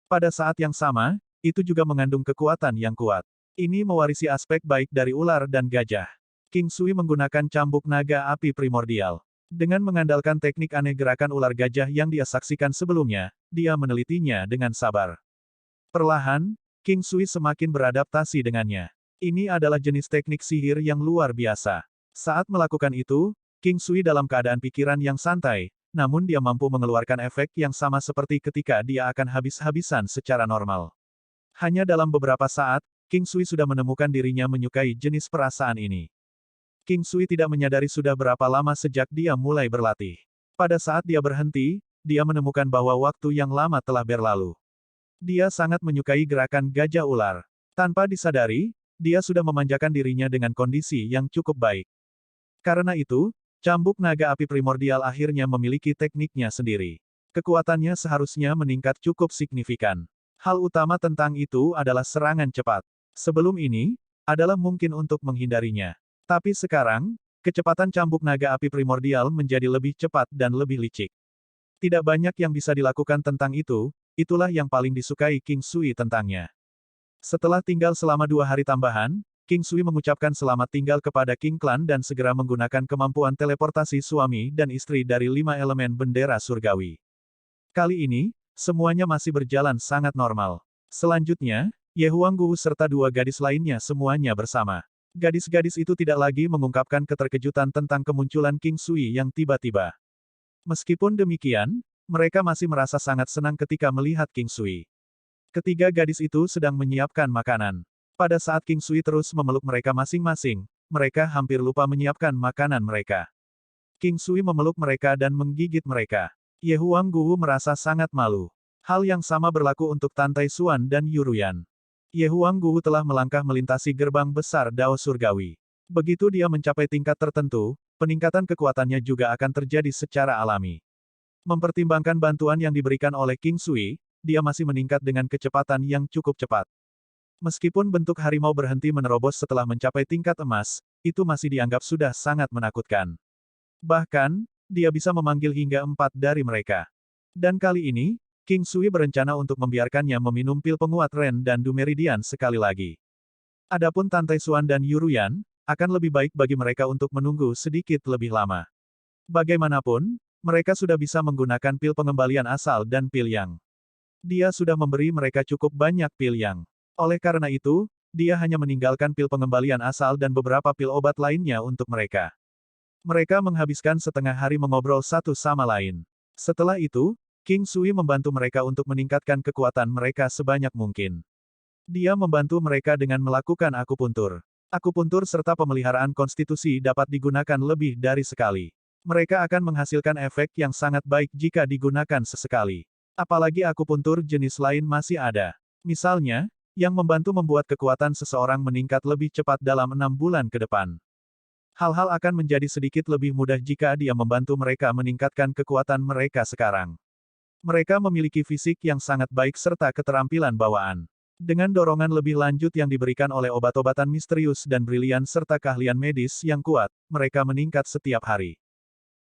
Pada saat yang sama, itu juga mengandung kekuatan yang kuat. Ini mewarisi aspek baik dari ular dan gajah. King Sui menggunakan cambuk naga api primordial. Dengan mengandalkan teknik aneh gerakan ular gajah yang dia saksikan sebelumnya, dia menelitinya dengan sabar. Perlahan, King Sui semakin beradaptasi dengannya. Ini adalah jenis teknik sihir yang luar biasa. Saat melakukan itu, King Sui dalam keadaan pikiran yang santai, namun dia mampu mengeluarkan efek yang sama seperti ketika dia akan habis-habisan secara normal. Hanya dalam beberapa saat, King Sui sudah menemukan dirinya menyukai jenis perasaan ini. King Sui tidak menyadari sudah berapa lama sejak dia mulai berlatih. Pada saat dia berhenti, dia menemukan bahwa waktu yang lama telah berlalu. Dia sangat menyukai gerakan gajah ular. Tanpa disadari, dia sudah memanjakan dirinya dengan kondisi yang cukup baik. Karena itu, cambuk naga api primordial akhirnya memiliki tekniknya sendiri. Kekuatannya seharusnya meningkat cukup signifikan. Hal utama tentang itu adalah serangan cepat. Sebelum ini, adalah mungkin untuk menghindarinya. Tapi sekarang, kecepatan cambuk naga api primordial menjadi lebih cepat dan lebih licik. Tidak banyak yang bisa dilakukan tentang itu, itulah yang paling disukai King Sui tentangnya. Setelah tinggal selama 2 hari tambahan, King Sui mengucapkan selamat tinggal kepada King Clan dan segera menggunakan kemampuan teleportasi suami dan istri dari 5 elemen bendera surgawi. Kali ini, semuanya masih berjalan sangat normal. Selanjutnya, Ye Huanggu serta 2 gadis lainnya semuanya bersama. Gadis-gadis itu tidak lagi mengungkapkan keterkejutan tentang kemunculan King Sui yang tiba-tiba. Meskipun demikian, mereka masih merasa sangat senang ketika melihat King Sui. Ketiga gadis itu sedang menyiapkan makanan. Pada saat King Sui terus memeluk mereka masing-masing, mereka hampir lupa menyiapkan makanan mereka. King Sui memeluk mereka dan menggigit mereka. Ye Huanggu merasa sangat malu. Hal yang sama berlaku untuk Tantai Xuan dan Yuruyan. Ye Huanggu telah melangkah melintasi gerbang besar Dao Surgawi. Begitu dia mencapai tingkat tertentu, peningkatan kekuatannya juga akan terjadi secara alami. Mempertimbangkan bantuan yang diberikan oleh King Sui, dia masih meningkat dengan kecepatan yang cukup cepat. Meskipun bentuk harimau berhenti menerobos setelah mencapai tingkat emas, itu masih dianggap sudah sangat menakutkan. Bahkan, dia bisa memanggil hingga 4 dari mereka. Dan kali ini, King Sui berencana untuk membiarkannya meminum pil penguat Ren dan Du Meridian sekali lagi. Adapun Tantai Xuan dan Yuruyan, akan lebih baik bagi mereka untuk menunggu sedikit lebih lama. Bagaimanapun, mereka sudah bisa menggunakan pil pengembalian asal dan pil yang. Dia sudah memberi mereka cukup banyak pil yang. Oleh karena itu, dia hanya meninggalkan pil pengembalian asal dan beberapa pil obat lainnya untuk mereka. Mereka menghabiskan setengah hari mengobrol satu sama lain. Setelah itu, King Sui membantu mereka untuk meningkatkan kekuatan mereka sebanyak mungkin. Dia membantu mereka dengan melakukan akupuntur. Akupuntur serta pemeliharaan konstitusi dapat digunakan lebih dari sekali. Mereka akan menghasilkan efek yang sangat baik jika digunakan sesekali. Apalagi akupuntur jenis lain masih ada. Misalnya, yang membantu membuat kekuatan seseorang meningkat lebih cepat dalam 6 bulan ke depan. Hal-hal akan menjadi sedikit lebih mudah jika dia membantu mereka meningkatkan kekuatan mereka sekarang. Mereka memiliki fisik yang sangat baik serta keterampilan bawaan. Dengan dorongan lebih lanjut yang diberikan oleh obat-obatan misterius dan brilian serta keahlian medis yang kuat, mereka meningkat setiap hari.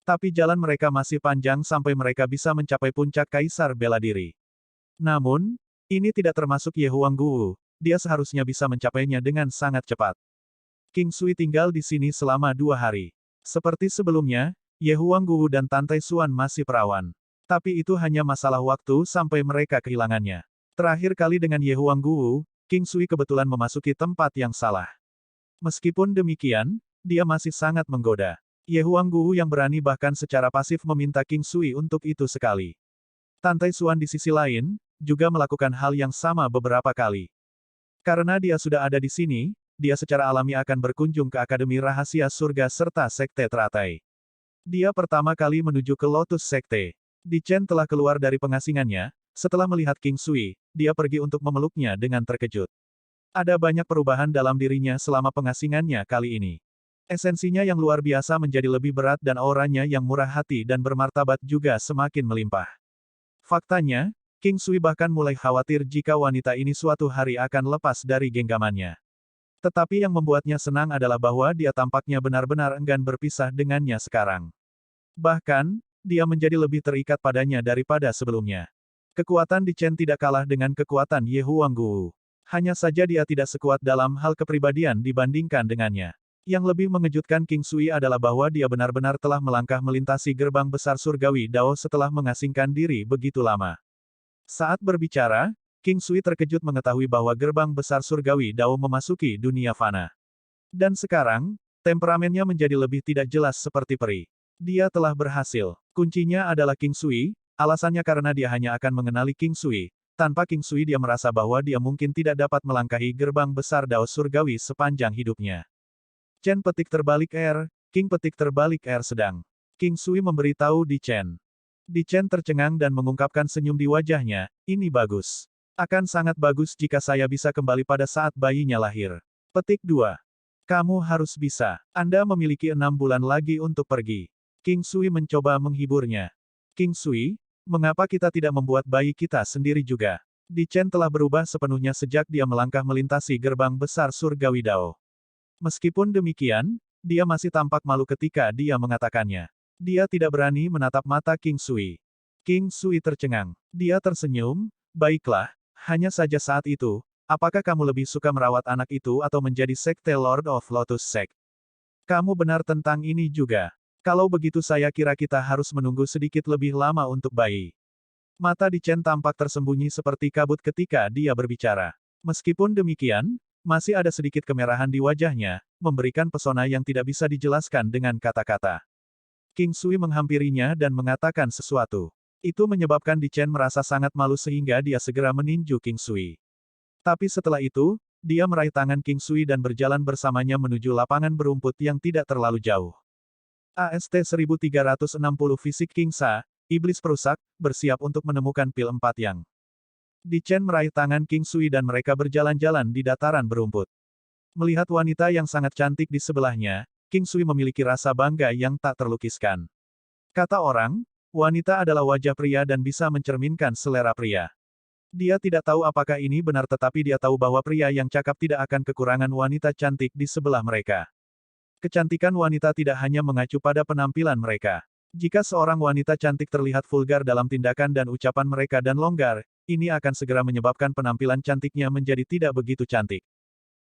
Tapi jalan mereka masih panjang sampai mereka bisa mencapai puncak kaisar bela diri. Namun, ini tidak termasuk Ye Huanggu, dia seharusnya bisa mencapainya dengan sangat cepat. King Sui tinggal di sini selama 2 hari. Seperti sebelumnya, Ye Huanggu dan Tantai Xuan masih perawan. Tapi itu hanya masalah waktu sampai mereka kehilangannya. Terakhir kali dengan Ye Huanggu, King Sui kebetulan memasuki tempat yang salah. Meskipun demikian, dia masih sangat menggoda. Ye Huanggu yang berani bahkan secara pasif meminta King Sui untuk itu sekali. Tantai Xuan di sisi lain, juga melakukan hal yang sama beberapa kali. Karena dia sudah ada di sini, dia secara alami akan berkunjung ke Akademi Rahasia Surga serta Sekte Teratai. Dia pertama kali menuju ke Lotus Sekte. Di Chen telah keluar dari pengasingannya, setelah melihat King Sui, dia pergi untuk memeluknya dengan terkejut. Ada banyak perubahan dalam dirinya selama pengasingannya kali ini. Esensinya yang luar biasa menjadi lebih berat dan auranya yang murah hati dan bermartabat juga semakin melimpah. Faktanya, King Sui bahkan mulai khawatir jika wanita ini suatu hari akan lepas dari genggamannya. Tetapi yang membuatnya senang adalah bahwa dia tampaknya benar-benar enggan berpisah dengannya sekarang. Bahkan, dia menjadi lebih terikat padanya daripada sebelumnya. Kekuatan di Chen tidak kalah dengan kekuatan Ye Huanggu. Hanya saja dia tidak sekuat dalam hal kepribadian dibandingkan dengannya. Yang lebih mengejutkan King Sui adalah bahwa dia benar-benar telah melangkah melintasi gerbang besar surgawi Dao setelah mengasingkan diri begitu lama. Saat berbicara, King Sui terkejut mengetahui bahwa gerbang besar surgawi Dao memasuki dunia fana. Dan sekarang, temperamennya menjadi lebih tidak jelas seperti peri. Dia telah berhasil. Kuncinya adalah King Sui, alasannya karena dia hanya akan mengenali King Sui. Tanpa King Sui dia merasa bahwa dia mungkin tidak dapat melangkahi gerbang besar Dao surgawi sepanjang hidupnya. Chen petik terbalik R, King petik terbalik R sedang. King Sui memberitahu Di Chen. Di Chen tercengang dan mengungkapkan senyum di wajahnya, ini bagus. Akan sangat bagus jika saya bisa kembali pada saat bayinya lahir. Petik 2. Kamu harus bisa. Anda memiliki 6 bulan lagi untuk pergi. King Sui mencoba menghiburnya. King Sui, mengapa kita tidak membuat bayi kita sendiri juga? Di Chen telah berubah sepenuhnya sejak dia melangkah melintasi gerbang besar surgawi Dao. Meskipun demikian, dia masih tampak malu ketika dia mengatakannya. Dia tidak berani menatap mata King Sui. King Sui tercengang. Dia tersenyum, baiklah. Hanya saja saat itu, apakah kamu lebih suka merawat anak itu atau menjadi sekte Lord of Lotus Sect? Kamu benar tentang ini juga. Kalau begitu saya kira kita harus menunggu sedikit lebih lama untuk bayi. Mata Di Chen tampak tersembunyi seperti kabut ketika dia berbicara. Meskipun demikian, masih ada sedikit kemerahan di wajahnya, memberikan pesona yang tidak bisa dijelaskan dengan kata-kata. King Sui menghampirinya dan mengatakan sesuatu. Itu menyebabkan Di Chen merasa sangat malu sehingga dia segera meninju King Sui. Tapi setelah itu, dia meraih tangan King Sui dan berjalan bersamanya menuju lapangan berumput yang tidak terlalu jauh. AST 1360 Fisik King Sa, Iblis Perusak, bersiap untuk menemukan pil 4 yang. Di Chen meraih tangan King Sui dan mereka berjalan-jalan di dataran berumput. Melihat wanita yang sangat cantik di sebelahnya, King Sui memiliki rasa bangga yang tak terlukiskan. Kata orang, wanita adalah wajah pria dan bisa mencerminkan selera pria. Dia tidak tahu apakah ini benar tetapi dia tahu bahwa pria yang cakap tidak akan kekurangan wanita cantik di sebelah mereka. Kecantikan wanita tidak hanya mengacu pada penampilan mereka. Jika seorang wanita cantik terlihat vulgar dalam tindakan dan ucapan mereka dan longgar, ini akan segera menyebabkan penampilan cantiknya menjadi tidak begitu cantik.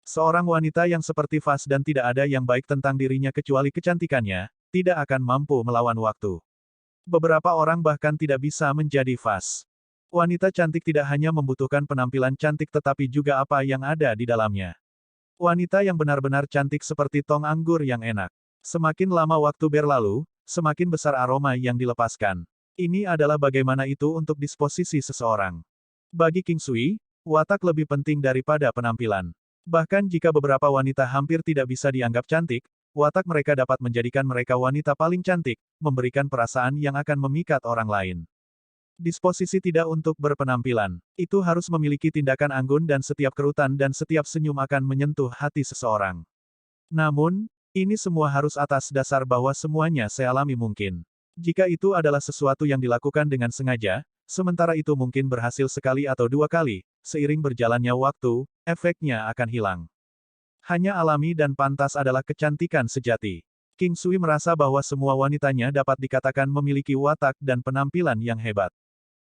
Seorang wanita yang seperti Vas dan tidak ada yang baik tentang dirinya kecuali kecantikannya, tidak akan mampu melawan waktu. Beberapa orang bahkan tidak bisa menjadi Vas. Wanita cantik tidak hanya membutuhkan penampilan cantik tetapi juga apa yang ada di dalamnya. Wanita yang benar-benar cantik seperti tong anggur yang enak. Semakin lama waktu berlalu, semakin besar aroma yang dilepaskan. Ini adalah bagaimana itu untuk disposisi seseorang. Bagi King Sui, watak lebih penting daripada penampilan. Bahkan jika beberapa wanita hampir tidak bisa dianggap cantik, watak mereka dapat menjadikan mereka wanita paling cantik, memberikan perasaan yang akan memikat orang lain. Disposisi tidak untuk berpenampilan. Itu harus memiliki tindakan anggun dan setiap kerutan dan setiap senyum akan menyentuh hati seseorang. Namun, ini semua harus atas dasar bahwa semuanya sealami mungkin. Jika itu adalah sesuatu yang dilakukan dengan sengaja, sementara itu mungkin berhasil sekali atau dua kali, seiring berjalannya waktu, efeknya akan hilang. Hanya alami dan pantas adalah kecantikan sejati. King Sui merasa bahwa semua wanitanya dapat dikatakan memiliki watak dan penampilan yang hebat.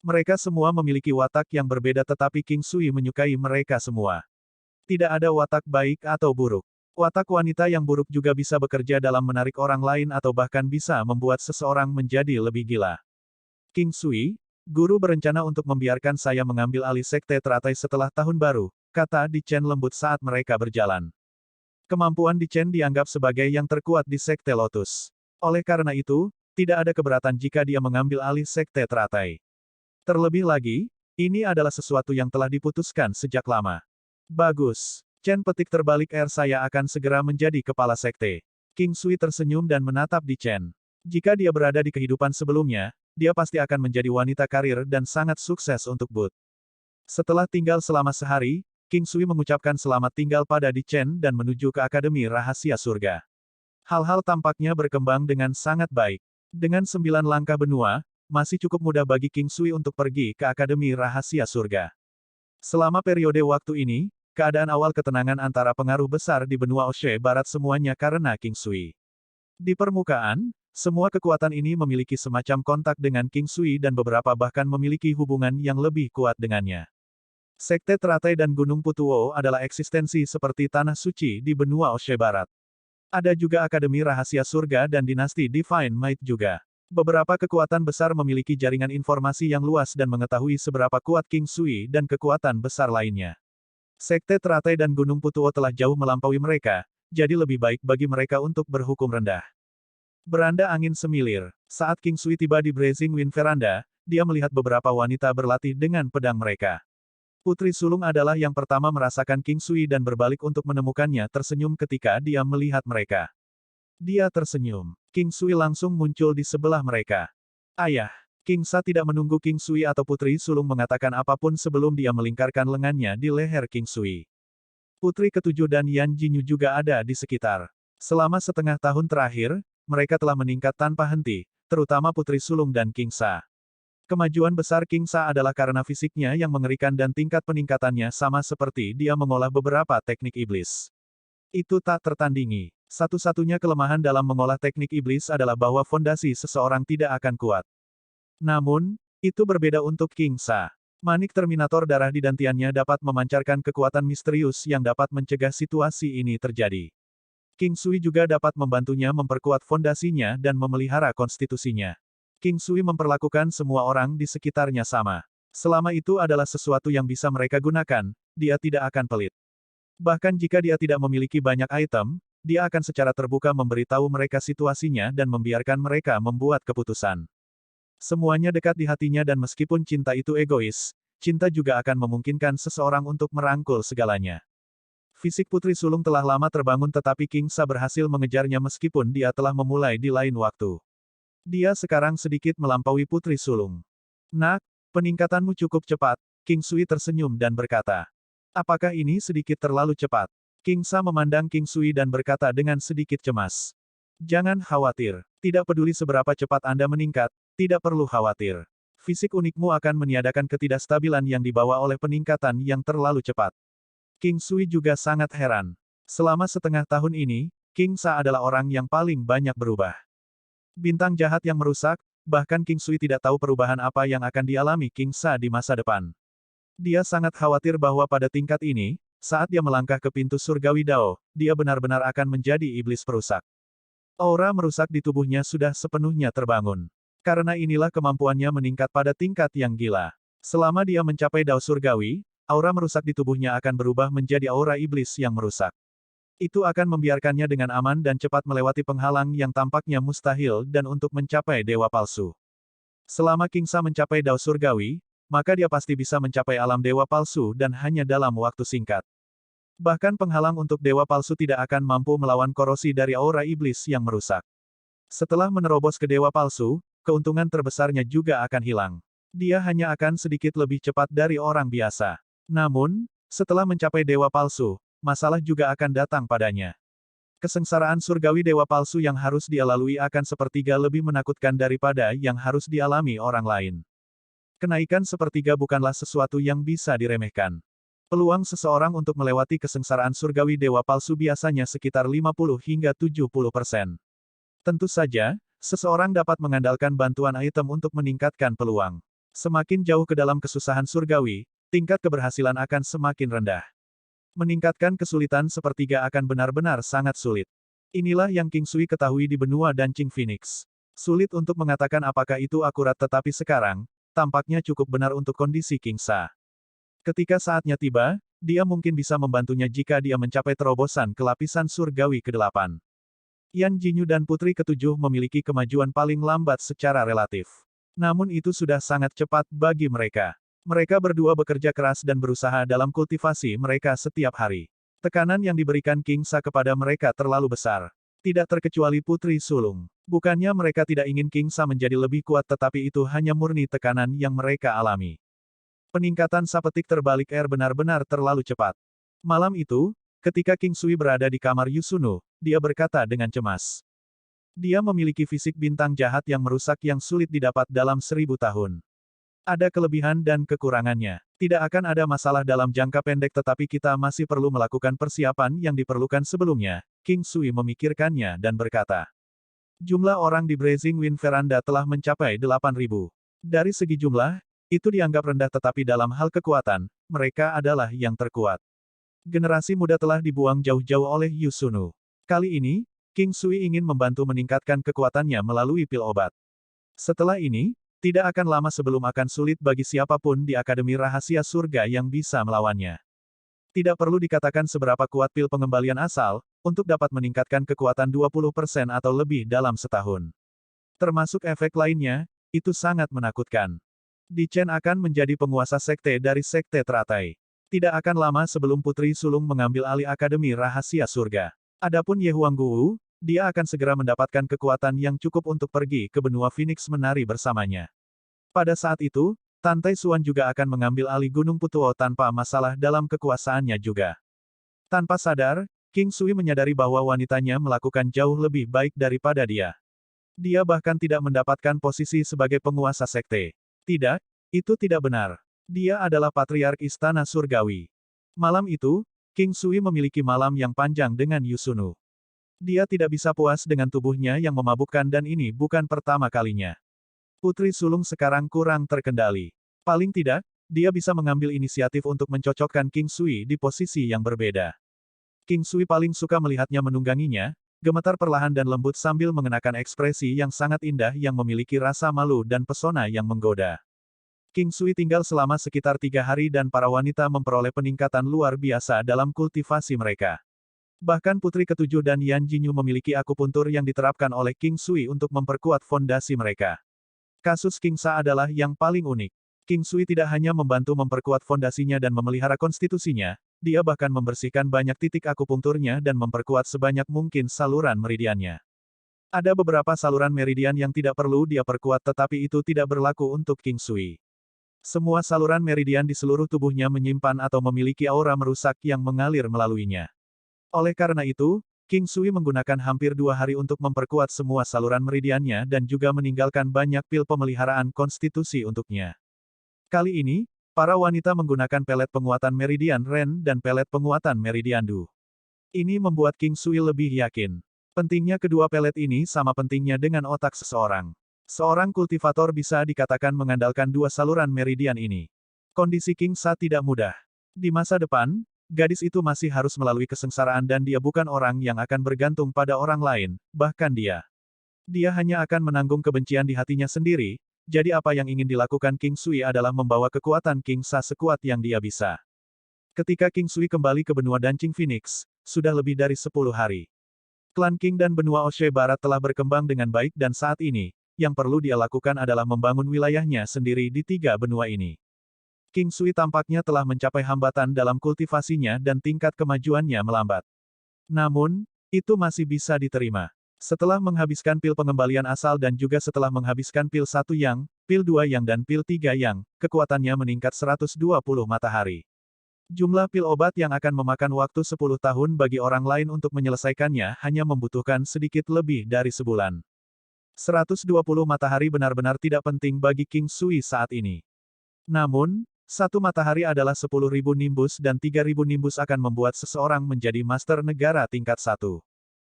Mereka semua memiliki watak yang berbeda tetapi King Sui menyukai mereka semua. Tidak ada watak baik atau buruk. Watak wanita yang buruk juga bisa bekerja dalam menarik orang lain atau bahkan bisa membuat seseorang menjadi lebih gila. King Sui, guru berencana untuk membiarkan saya mengambil alih sekte teratai setelah tahun baru, kata Di Chen lembut saat mereka berjalan. Kemampuan Di Chen dianggap sebagai yang terkuat di Sekte Lotus. Oleh karena itu, tidak ada keberatan jika dia mengambil alih Sekte Teratai. Terlebih lagi, ini adalah sesuatu yang telah diputuskan sejak lama. Bagus. Chen petik terbalik saya akan segera menjadi kepala sekte. King Sui tersenyum dan menatap Di Chen. Jika dia berada di kehidupan sebelumnya, dia pasti akan menjadi wanita karir dan sangat sukses untuk Bud. Setelah tinggal selama sehari, King Sui mengucapkan selamat tinggal pada Di Chen dan menuju ke Akademi Rahasia Surga. Hal-hal tampaknya berkembang dengan sangat baik. Dengan 9 langkah benua, masih cukup mudah bagi King Sui untuk pergi ke Akademi Rahasia Surga. Selama periode waktu ini, keadaan awal ketenangan antara pengaruh besar di benua Oshe Barat semuanya karena King Sui. Di permukaan, semua kekuatan ini memiliki semacam kontak dengan King Sui dan beberapa bahkan memiliki hubungan yang lebih kuat dengannya. Sekte Teratai dan Gunung Putuo adalah eksistensi seperti Tanah Suci di benua Oshe Barat. Ada juga Akademi Rahasia Surga dan Dinasti Divine Might juga. Beberapa kekuatan besar memiliki jaringan informasi yang luas dan mengetahui seberapa kuat King Sui dan kekuatan besar lainnya. Sekte Teratai dan Gunung Putuo telah jauh melampaui mereka, jadi lebih baik bagi mereka untuk berhukum rendah. Beranda angin semilir. Saat King Sui tiba di Blazing Wind Veranda, dia melihat beberapa wanita berlatih dengan pedang mereka. Putri sulung adalah yang pertama merasakan King Sui dan berbalik untuk menemukannya tersenyum ketika dia melihat mereka. Dia tersenyum. King Sui langsung muncul di sebelah mereka. Ayah. King Sa tidak menunggu King Sui atau putri sulung mengatakan apapun sebelum dia melingkarkan lengannya di leher King Sui. Putri ketujuh dan Yan Jinyu juga ada di sekitar. Selama setengah tahun terakhir, mereka telah meningkat tanpa henti, terutama putri sulung dan King Sa. Kemajuan besar King Sa adalah karena fisiknya yang mengerikan dan tingkat peningkatannya sama seperti dia mengolah beberapa teknik iblis. Itu tak tertandingi. Satu-satunya kelemahan dalam mengolah teknik iblis adalah bahwa fondasi seseorang tidak akan kuat. Namun, itu berbeda untuk King Sa. Manik Terminator darah di dantiannya dapat memancarkan kekuatan misterius yang dapat mencegah situasi ini terjadi. King Sui juga dapat membantunya memperkuat fondasinya dan memelihara konstitusinya. King Sui memperlakukan semua orang di sekitarnya sama. Selama itu adalah sesuatu yang bisa mereka gunakan, dia tidak akan pelit. Bahkan jika dia tidak memiliki banyak item, dia akan secara terbuka memberitahu mereka situasinya dan membiarkan mereka membuat keputusan. Semuanya dekat di hatinya dan meskipun cinta itu egois, cinta juga akan memungkinkan seseorang untuk merangkul segalanya. Fisik Putri Sulung telah lama terbangun tetapi King Sa berhasil mengejarnya meskipun dia telah memulai di lain waktu. Dia sekarang sedikit melampaui Putri Sulung. Nak, peningkatanmu cukup cepat, King Sui tersenyum dan berkata. Apakah ini sedikit terlalu cepat? King Sa memandang King Sui dan berkata dengan sedikit cemas. Jangan khawatir, tidak peduli seberapa cepat Anda meningkat, tidak perlu khawatir. Fisik unikmu akan meniadakan ketidakstabilan yang dibawa oleh peningkatan yang terlalu cepat. King Sui juga sangat heran. Selama setengah tahun ini, King Sa adalah orang yang paling banyak berubah. Bintang jahat yang merusak, bahkan King Sui tidak tahu perubahan apa yang akan dialami King Sa di masa depan. Dia sangat khawatir bahwa pada tingkat ini, saat dia melangkah ke pintu surgawi Dao, dia benar-benar akan menjadi iblis perusak. Aura merusak di tubuhnya sudah sepenuhnya terbangun. Karena inilah kemampuannya meningkat pada tingkat yang gila. Selama dia mencapai Dao surgawi, aura merusak di tubuhnya akan berubah menjadi aura iblis yang merusak. Itu akan membiarkannya dengan aman dan cepat melewati penghalang yang tampaknya mustahil dan untuk mencapai dewa palsu. Selama King Sa mencapai Dao surgawi, maka dia pasti bisa mencapai alam dewa palsu dan hanya dalam waktu singkat. Bahkan penghalang untuk dewa palsu tidak akan mampu melawan korosi dari aura iblis yang merusak. Setelah menerobos ke dewa palsu, keuntungan terbesarnya juga akan hilang. Dia hanya akan sedikit lebih cepat dari orang biasa. Namun, setelah mencapai dewa palsu, masalah juga akan datang padanya. Kesengsaraan surgawi dewa palsu yang harus dia lalui akan sepertiga lebih menakutkan daripada yang harus dialami orang lain. Kenaikan sepertiga bukanlah sesuatu yang bisa diremehkan. Peluang seseorang untuk melewati kesengsaraan surgawi dewa palsu biasanya sekitar 50 hingga 70%. Tentu saja, seseorang dapat mengandalkan bantuan item untuk meningkatkan peluang. Semakin jauh ke dalam kesusahan surgawi, tingkat keberhasilan akan semakin rendah. Meningkatkan kesulitan sepertiga akan benar-benar sangat sulit. Inilah yang King Sui ketahui di benua Dancing Phoenix. Sulit untuk mengatakan apakah itu akurat tetapi sekarang, tampaknya cukup benar untuk kondisi King Sa. Ketika saatnya tiba, dia mungkin bisa membantunya jika dia mencapai terobosan ke lapisan surgawi ke-8. Yan Jinyu dan Putri Ketujuh memiliki kemajuan paling lambat secara relatif. Namun itu sudah sangat cepat bagi mereka. Mereka berdua bekerja keras dan berusaha dalam kultivasi mereka setiap hari. Tekanan yang diberikan King Sa kepada mereka terlalu besar. Tidak terkecuali Putri Sulung. Bukannya mereka tidak ingin King Sa menjadi lebih kuat tetapi itu hanya murni tekanan yang mereka alami. Peningkatan sapetik terbalik benar-benar terlalu cepat. Malam itu, ketika King Sui berada di kamar Yusunu, dia berkata dengan cemas. Dia memiliki fisik bintang jahat yang merusak yang sulit didapat dalam 1000 tahun. Ada kelebihan dan kekurangannya. Tidak akan ada masalah dalam jangka pendek tetapi kita masih perlu melakukan persiapan yang diperlukan sebelumnya. King Sui memikirkannya dan berkata. Jumlah orang di Blazing Wind Veranda telah mencapai 8.000. Dari segi jumlah, itu dianggap rendah tetapi dalam hal kekuatan, mereka adalah yang terkuat. Generasi muda telah dibuang jauh-jauh oleh Yusunu. Kali ini, King Sui ingin membantu meningkatkan kekuatannya melalui pil obat. Setelah ini, tidak akan lama sebelum akan sulit bagi siapapun di Akademi Rahasia Surga yang bisa melawannya. Tidak perlu dikatakan seberapa kuat pil pengembalian asal, untuk dapat meningkatkan kekuatan 20% atau lebih dalam setahun. Termasuk efek lainnya, itu sangat menakutkan. Di Chen akan menjadi penguasa sekte dari sekte teratai. Tidak akan lama sebelum Putri Sulung mengambil alih Akademi Rahasia Surga. Adapun Ye Huangguwu, dia akan segera mendapatkan kekuatan yang cukup untuk pergi ke benua Phoenix menari bersamanya. Pada saat itu, Tantai Suan juga akan mengambil alih Gunung Putuo tanpa masalah dalam kekuasaannya juga. Tanpa sadar, King Sui menyadari bahwa wanitanya melakukan jauh lebih baik daripada dia. Dia bahkan tidak mendapatkan posisi sebagai penguasa sekte. Tidak, itu tidak benar. Dia adalah Patriark Istana Surgawi. Malam itu, King Sui memiliki malam yang panjang dengan Yusunu. Dia tidak bisa puas dengan tubuhnya yang memabukkan dan ini bukan pertama kalinya. Putri Sulung sekarang kurang terkendali. Paling tidak, dia bisa mengambil inisiatif untuk mencocokkan King Sui di posisi yang berbeda. King Sui paling suka melihatnya menungganginya, gemetar perlahan dan lembut sambil mengenakan ekspresi yang sangat indah yang memiliki rasa malu dan pesona yang menggoda. King Sui tinggal selama sekitar 3 hari dan para wanita memperoleh peningkatan luar biasa dalam kultivasi mereka. Bahkan Putri Ketujuh dan Yan Jinyu memiliki akupuntur yang diterapkan oleh King Sui untuk memperkuat fondasi mereka. Kasus King Sa adalah yang paling unik. King Sui tidak hanya membantu memperkuat fondasinya dan memelihara konstitusinya, dia bahkan membersihkan banyak titik akupunkturnya dan memperkuat sebanyak mungkin saluran meridiannya. Ada beberapa saluran meridian yang tidak perlu dia perkuat tetapi itu tidak berlaku untuk King Sui. Semua saluran meridian di seluruh tubuhnya menyimpan atau memiliki aura merusak yang mengalir melaluinya. Oleh karena itu, King Sui menggunakan hampir 2 hari untuk memperkuat semua saluran meridiannya dan juga meninggalkan banyak pil pemeliharaan konstitusi untuknya. Kali ini, para wanita menggunakan pelet penguatan meridian Ren dan pelet penguatan meridian Du. Ini membuat King Sui lebih yakin. Pentingnya kedua pelet ini sama pentingnya dengan otak seseorang. Seorang kultivator bisa dikatakan mengandalkan dua saluran meridian ini. Kondisi King Sa tidak mudah. Di masa depan, gadis itu masih harus melalui kesengsaraan dan dia bukan orang yang akan bergantung pada orang lain, bahkan dia. Dia hanya akan menanggung kebencian di hatinya sendiri, jadi apa yang ingin dilakukan King Sui adalah membawa kekuatan King Sa sekuat yang dia bisa. Ketika King Sui kembali ke benua Dancing Phoenix, sudah lebih dari 10 hari. Klan King dan benua Oshe Barat telah berkembang dengan baik dan saat ini, yang perlu dia lakukan adalah membangun wilayahnya sendiri di 3 benua ini. King Sui tampaknya telah mencapai hambatan dalam kultivasinya dan tingkat kemajuannya melambat. Namun, itu masih bisa diterima. Setelah menghabiskan pil pengembalian asal dan juga setelah menghabiskan pil 1 yang, pil 2 yang dan pil 3 yang, kekuatannya meningkat 120 matahari. Jumlah pil obat yang akan memakan waktu 10 tahun bagi orang lain untuk menyelesaikannya hanya membutuhkan sedikit lebih dari sebulan. 120 matahari benar-benar tidak penting bagi King Sui saat ini. Namun, 1 matahari adalah 10.000 nimbus dan 3.000 nimbus akan membuat seseorang menjadi master negara tingkat 1.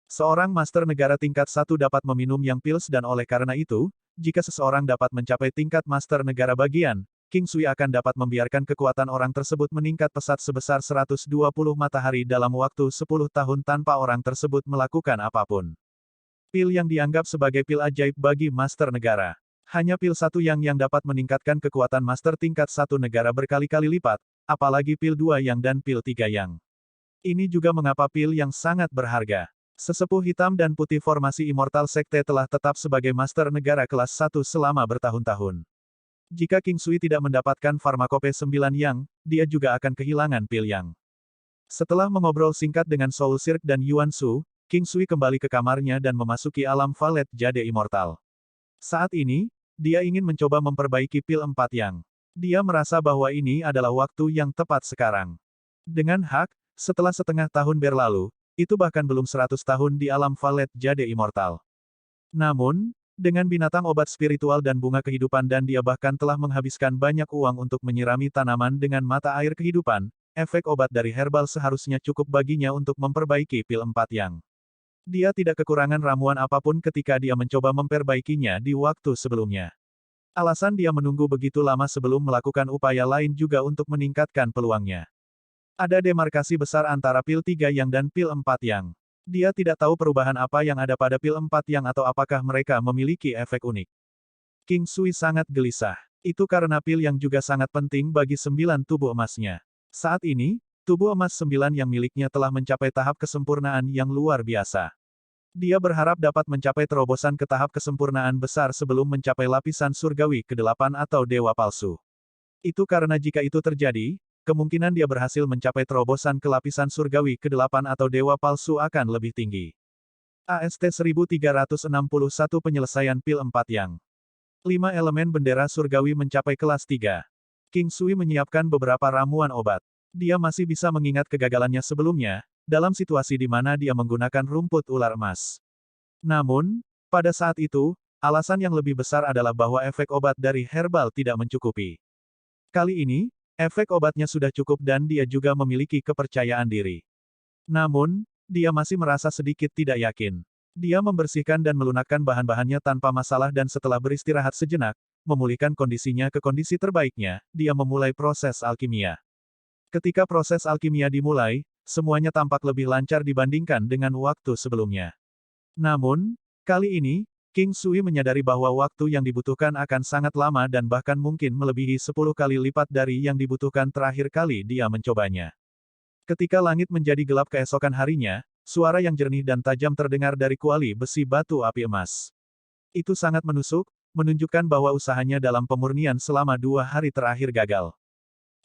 Seorang master negara tingkat 1 dapat meminum yang pils dan oleh karena itu, jika seseorang dapat mencapai tingkat master negara bagian, King Sui akan dapat membiarkan kekuatan orang tersebut meningkat pesat sebesar 120 matahari dalam waktu 10 tahun tanpa orang tersebut melakukan apapun. Pil yang dianggap sebagai pil ajaib bagi master negara. Hanya pil 1 yang dapat meningkatkan kekuatan master tingkat 1 negara berkali-kali lipat, apalagi pil 2 yang dan pil 3 yang. Ini juga mengapa pil yang sangat berharga. Sesepuh hitam dan putih formasi Immortal Sekte telah tetap sebagai master negara kelas 1 selama bertahun-tahun. Jika King Sui tidak mendapatkan farmakope 9 yang, dia juga akan kehilangan pil yang. Setelah mengobrol singkat dengan Soul Sirk dan Yuan Su, King Sui kembali ke kamarnya dan memasuki alam Valet Jade Immortal. Saat ini, dia ingin mencoba memperbaiki pil 4 yang. Dia merasa bahwa ini adalah waktu yang tepat sekarang. Dengan hak, setelah setengah tahun berlalu, itu bahkan belum 100 tahun di alam Valet Jade Immortal. Namun, dengan binatang obat spiritual dan bunga kehidupan dan dia bahkan telah menghabiskan banyak uang untuk menyirami tanaman dengan mata air kehidupan, efek obat dari herbal seharusnya cukup baginya untuk memperbaiki pil 4 yang. Dia tidak kekurangan ramuan apapun ketika dia mencoba memperbaikinya di waktu sebelumnya. Alasan dia menunggu begitu lama sebelum melakukan upaya lain juga untuk meningkatkan peluangnya. Ada demarkasi besar antara pil 3 yang dan pil 4 yang. Dia tidak tahu perubahan apa yang ada pada pil 4 yang atau apakah mereka memiliki efek unik. King Sui sangat gelisah. Itu karena pil yang juga sangat penting bagi 9 tubuh emasnya. Saat ini, tubuh emas 9 yang miliknya telah mencapai tahap kesempurnaan yang luar biasa. Dia berharap dapat mencapai terobosan ke tahap kesempurnaan besar sebelum mencapai lapisan surgawi ke-8 atau dewa palsu. Itu karena jika itu terjadi, kemungkinan dia berhasil mencapai terobosan ke lapisan surgawi ke-8 atau dewa palsu akan lebih tinggi. AST 1361 Penyelesaian pil 4 yang. 5 elemen bendera surgawi mencapai kelas 3. King Sui menyiapkan beberapa ramuan obat. Dia masih bisa mengingat kegagalannya sebelumnya, dalam situasi di mana dia menggunakan rumput ular emas. Namun, pada saat itu, alasan yang lebih besar adalah bahwa efek obat dari herbal tidak mencukupi. Kali ini, efek obatnya sudah cukup dan dia juga memiliki kepercayaan diri. Namun, dia masih merasa sedikit tidak yakin. Dia membersihkan dan melunakkan bahan-bahannya tanpa masalah dan setelah beristirahat sejenak, memulihkan kondisinya ke kondisi terbaiknya, dia memulai proses alkimia. Ketika proses alkimia dimulai, semuanya tampak lebih lancar dibandingkan dengan waktu sebelumnya. Namun, kali ini, King Sui menyadari bahwa waktu yang dibutuhkan akan sangat lama dan bahkan mungkin melebihi 10 kali lipat dari yang dibutuhkan terakhir kali dia mencobanya. Ketika langit menjadi gelap keesokan harinya, suara yang jernih dan tajam terdengar dari kuali besi batu api emas. Itu sangat menusuk, menunjukkan bahwa usahanya dalam pemurnian selama 2 hari terakhir gagal.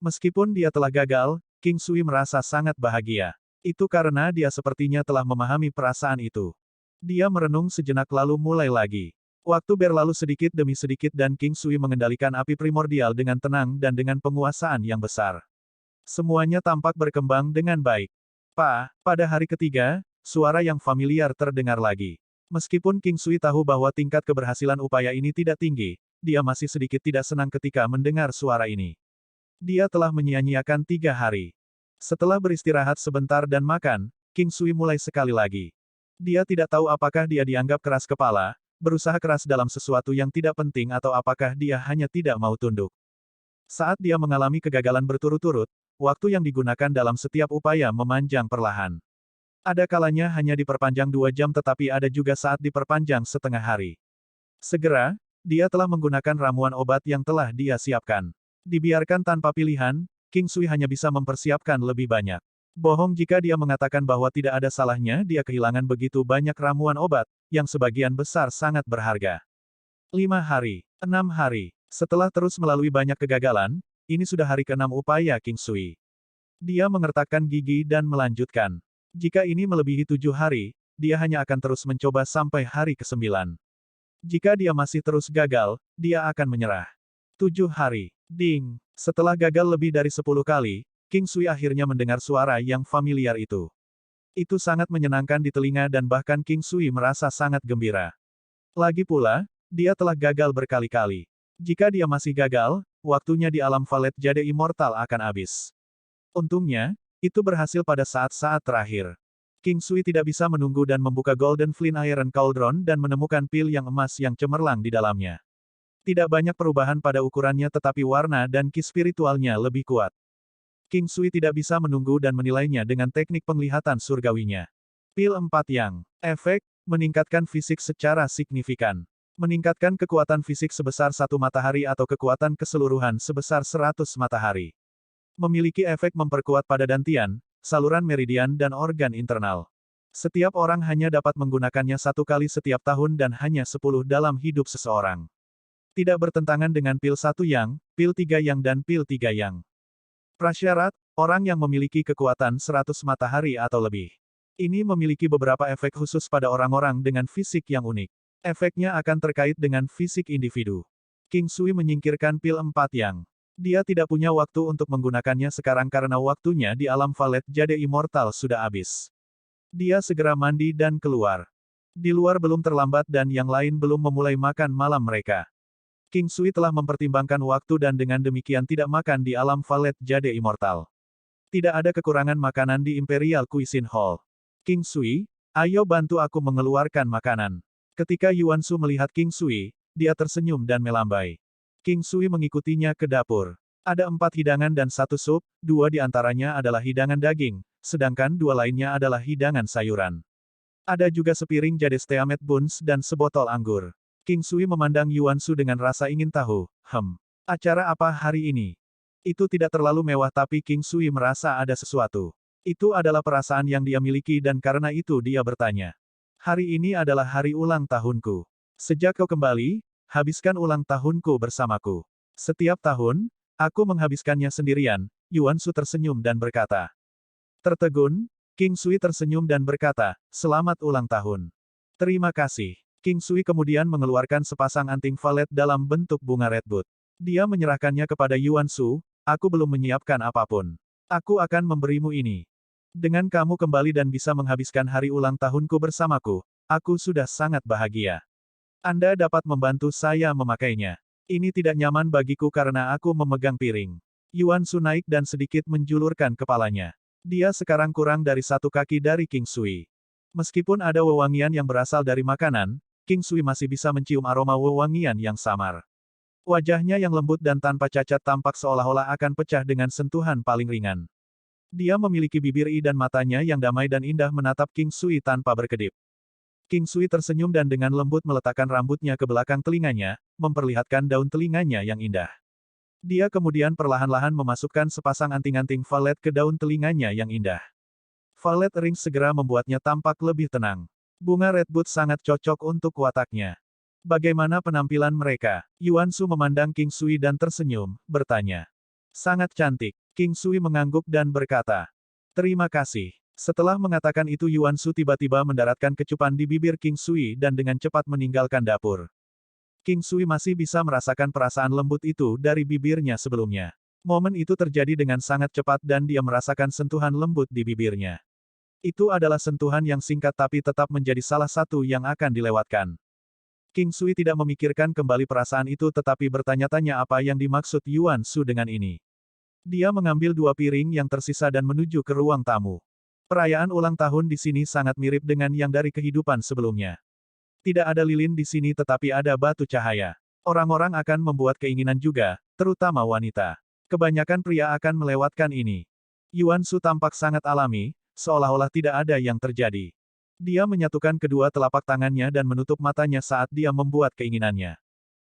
Meskipun dia telah gagal, King Sui merasa sangat bahagia. Itu karena dia sepertinya telah memahami perasaan itu. Dia merenung sejenak lalu mulai lagi. Waktu berlalu sedikit demi sedikit dan King Sui mengendalikan api primordial dengan tenang dan dengan penguasaan yang besar. Semuanya tampak berkembang dengan baik. Pada hari ketiga, suara yang familiar terdengar lagi. Meskipun King Sui tahu bahwa tingkat keberhasilan upaya ini tidak tinggi, dia masih sedikit tidak senang ketika mendengar suara ini. Dia telah menyia-nyiakan 3 hari. Setelah beristirahat sebentar dan makan, King Sui mulai sekali lagi. Dia tidak tahu apakah dia dianggap keras kepala, berusaha keras dalam sesuatu yang tidak penting atau apakah dia hanya tidak mau tunduk. Saat dia mengalami kegagalan berturut-turut, waktu yang digunakan dalam setiap upaya memanjang perlahan. Ada kalanya hanya diperpanjang 2 jam tetapi ada juga saat diperpanjang setengah hari. Segera, dia telah menggunakan ramuan obat yang telah dia siapkan. Dibiarkan tanpa pilihan, King Sui hanya bisa mempersiapkan lebih banyak. Bohong jika dia mengatakan bahwa tidak ada salahnya dia kehilangan begitu banyak ramuan obat, yang sebagian besar sangat berharga. 5 hari, 6 hari, setelah terus melalui banyak kegagalan, ini sudah hari ke-6 upaya King Sui. Dia mengertakkan gigi dan melanjutkan. Jika ini melebihi 7 hari, dia hanya akan terus mencoba sampai hari ke-9. Jika dia masih terus gagal, dia akan menyerah. 7 hari. Ding. Setelah gagal lebih dari 10 kali, King Sui akhirnya mendengar suara yang familiar itu. Itu sangat menyenangkan di telinga dan bahkan King Sui merasa sangat gembira. Lagi pula, dia telah gagal berkali-kali. Jika dia masih gagal, waktunya di alam Valet Jade Immortal akan habis. Untungnya, itu berhasil pada saat-saat terakhir. King Sui tidak bisa menunggu dan membuka Golden Flint Iron Cauldron dan menemukan pil yang emas yang cemerlang di dalamnya. Tidak banyak perubahan pada ukurannya tetapi warna dan ki spiritualnya lebih kuat. King Sui tidak bisa menunggu dan menilainya dengan teknik penglihatan surgawinya. Pil 4 yang. Efek, meningkatkan fisik secara signifikan. Meningkatkan kekuatan fisik sebesar 1 matahari atau kekuatan keseluruhan sebesar 100 matahari. Memiliki efek memperkuat pada dantian, saluran meridian dan organ internal. Setiap orang hanya dapat menggunakannya 1 kali setiap tahun dan hanya 10 dalam hidup seseorang. Tidak bertentangan dengan pil 1 yang, pil 3 yang dan pil 3 yang. Prasyarat, orang yang memiliki kekuatan 100 matahari atau lebih. Ini memiliki beberapa efek khusus pada orang-orang dengan fisik yang unik. Efeknya akan terkait dengan fisik individu. King Sui menyingkirkan pil 4 yang. Dia tidak punya waktu untuk menggunakannya sekarang karena waktunya di alam Valet Jade Immortal sudah habis. Dia segera mandi dan keluar. Di luar belum terlambat dan yang lain belum memulai makan malam mereka. King Sui telah mempertimbangkan waktu dan dengan demikian tidak makan di alam Valet Jade Immortal. Tidak ada kekurangan makanan di Imperial Cuisine Hall. King Sui, ayo bantu aku mengeluarkan makanan. Ketika Yuan Shu melihat King Sui, dia tersenyum dan melambai. King Sui mengikutinya ke dapur. Ada 4 hidangan dan 1 sup, 2 di antaranya adalah hidangan daging, sedangkan 2 lainnya adalah hidangan sayuran. Ada juga sepiring jade steamed buns dan sebotol anggur. King Sui memandang Yuan Shu dengan rasa ingin tahu, acara apa hari ini? Itu tidak terlalu mewah tapi King Sui merasa ada sesuatu. Itu adalah perasaan yang dia miliki dan karena itu dia bertanya. Hari ini adalah hari ulang tahunku. Sejak kau kembali, habiskan ulang tahunku bersamaku. Setiap tahun, aku menghabiskannya sendirian, Yuan Shu tersenyum dan berkata. Tertegun, King Sui tersenyum dan berkata, selamat ulang tahun. Terima kasih. King Sui kemudian mengeluarkan sepasang anting valet dalam bentuk bunga redwood. Dia menyerahkannya kepada Yuan Shu, aku belum menyiapkan apapun. Aku akan memberimu ini. Dengan kamu kembali dan bisa menghabiskan hari ulang tahunku bersamaku, aku sudah sangat bahagia. Anda dapat membantu saya memakainya. Ini tidak nyaman bagiku karena aku memegang piring. Yuan Shu naik dan sedikit menjulurkan kepalanya. Dia sekarang kurang dari 1 kaki dari King Sui. Meskipun ada wewangian yang berasal dari makanan, King Sui masih bisa mencium aroma wewangian yang samar. Wajahnya yang lembut dan tanpa cacat tampak seolah-olah akan pecah dengan sentuhan paling ringan. Dia memiliki bibir dan matanya yang damai dan indah menatap King Sui tanpa berkedip. King Sui tersenyum dan dengan lembut meletakkan rambutnya ke belakang telinganya, memperlihatkan daun telinganya yang indah. Dia kemudian perlahan-lahan memasukkan sepasang anting-anting valet ke daun telinganya yang indah. Valet ring segera membuatnya tampak lebih tenang. Bunga redwood sangat cocok untuk wataknya. Bagaimana penampilan mereka? Yuan Shu memandang King Sui dan tersenyum, bertanya. Sangat cantik. King Sui mengangguk dan berkata. Terima kasih. Setelah mengatakan itu Yuan Shu tiba-tiba mendaratkan kecupan di bibir King Sui dan dengan cepat meninggalkan dapur. King Sui masih bisa merasakan perasaan lembut itu dari bibirnya sebelumnya. Momen itu terjadi dengan sangat cepat dan dia merasakan sentuhan lembut di bibirnya. Itu adalah sentuhan yang singkat tapi tetap menjadi salah satu yang akan dilewatkan. King Sui tidak memikirkan kembali perasaan itu tetapi bertanya-tanya apa yang dimaksud Yuan Shu dengan ini. Dia mengambil 2 piring yang tersisa dan menuju ke ruang tamu. Perayaan ulang tahun di sini sangat mirip dengan yang dari kehidupan sebelumnya. Tidak ada lilin di sini tetapi ada batu cahaya. Orang-orang akan membuat keinginan juga, terutama wanita. Kebanyakan pria akan melewatkan ini. Yuan Shu tampak sangat alami, seolah-olah tidak ada yang terjadi. Dia menyatukan kedua telapak tangannya dan menutup matanya saat dia membuat keinginannya.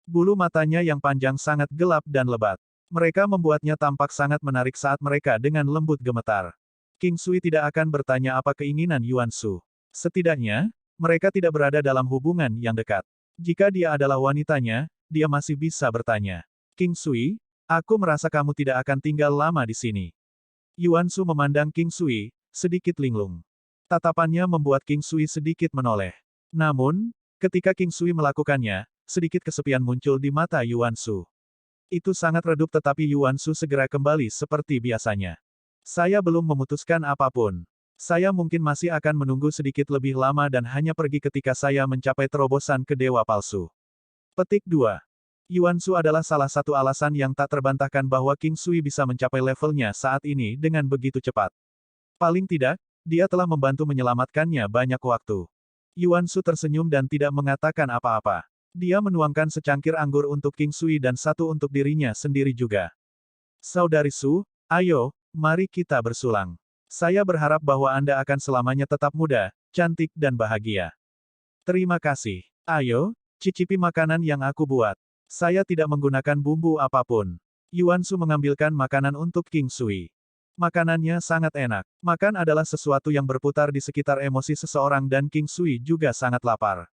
Bulu matanya yang panjang sangat gelap dan lebat. Mereka membuatnya tampak sangat menarik saat mereka dengan lembut gemetar. King Sui tidak akan bertanya apa keinginan Yuan Shu. Setidaknya, mereka tidak berada dalam hubungan yang dekat. Jika dia adalah wanitanya, dia masih bisa bertanya. King Sui, aku merasa kamu tidak akan tinggal lama di sini. Yuan Shu memandang King Sui, sedikit linglung. Tatapannya membuat King Sui sedikit menoleh. Namun, ketika King Sui melakukannya, sedikit kesepian muncul di mata Yuan Shu. Itu sangat redup tetapi Yuan Shu segera kembali seperti biasanya. Saya belum memutuskan apapun. Saya mungkin masih akan menunggu sedikit lebih lama dan hanya pergi ketika saya mencapai terobosan ke dewa palsu. Petik 2. Yuan Shu adalah salah satu alasan yang tak terbantahkan bahwa King Sui bisa mencapai levelnya saat ini dengan begitu cepat. Paling tidak, dia telah membantu menyelamatkannya banyak waktu. Yuan Shu tersenyum dan tidak mengatakan apa-apa. Dia menuangkan secangkir anggur untuk King Sui dan satu untuk dirinya sendiri juga. Saudari Su, ayo, mari kita bersulang. Saya berharap bahwa Anda akan selamanya tetap muda, cantik dan bahagia. Terima kasih. Ayo, cicipi makanan yang aku buat. Saya tidak menggunakan bumbu apapun. Yuan Shu mengambilkan makanan untuk King Sui. Makanannya sangat enak. Makan adalah sesuatu yang berputar di sekitar emosi seseorang dan King Sui juga sangat lapar.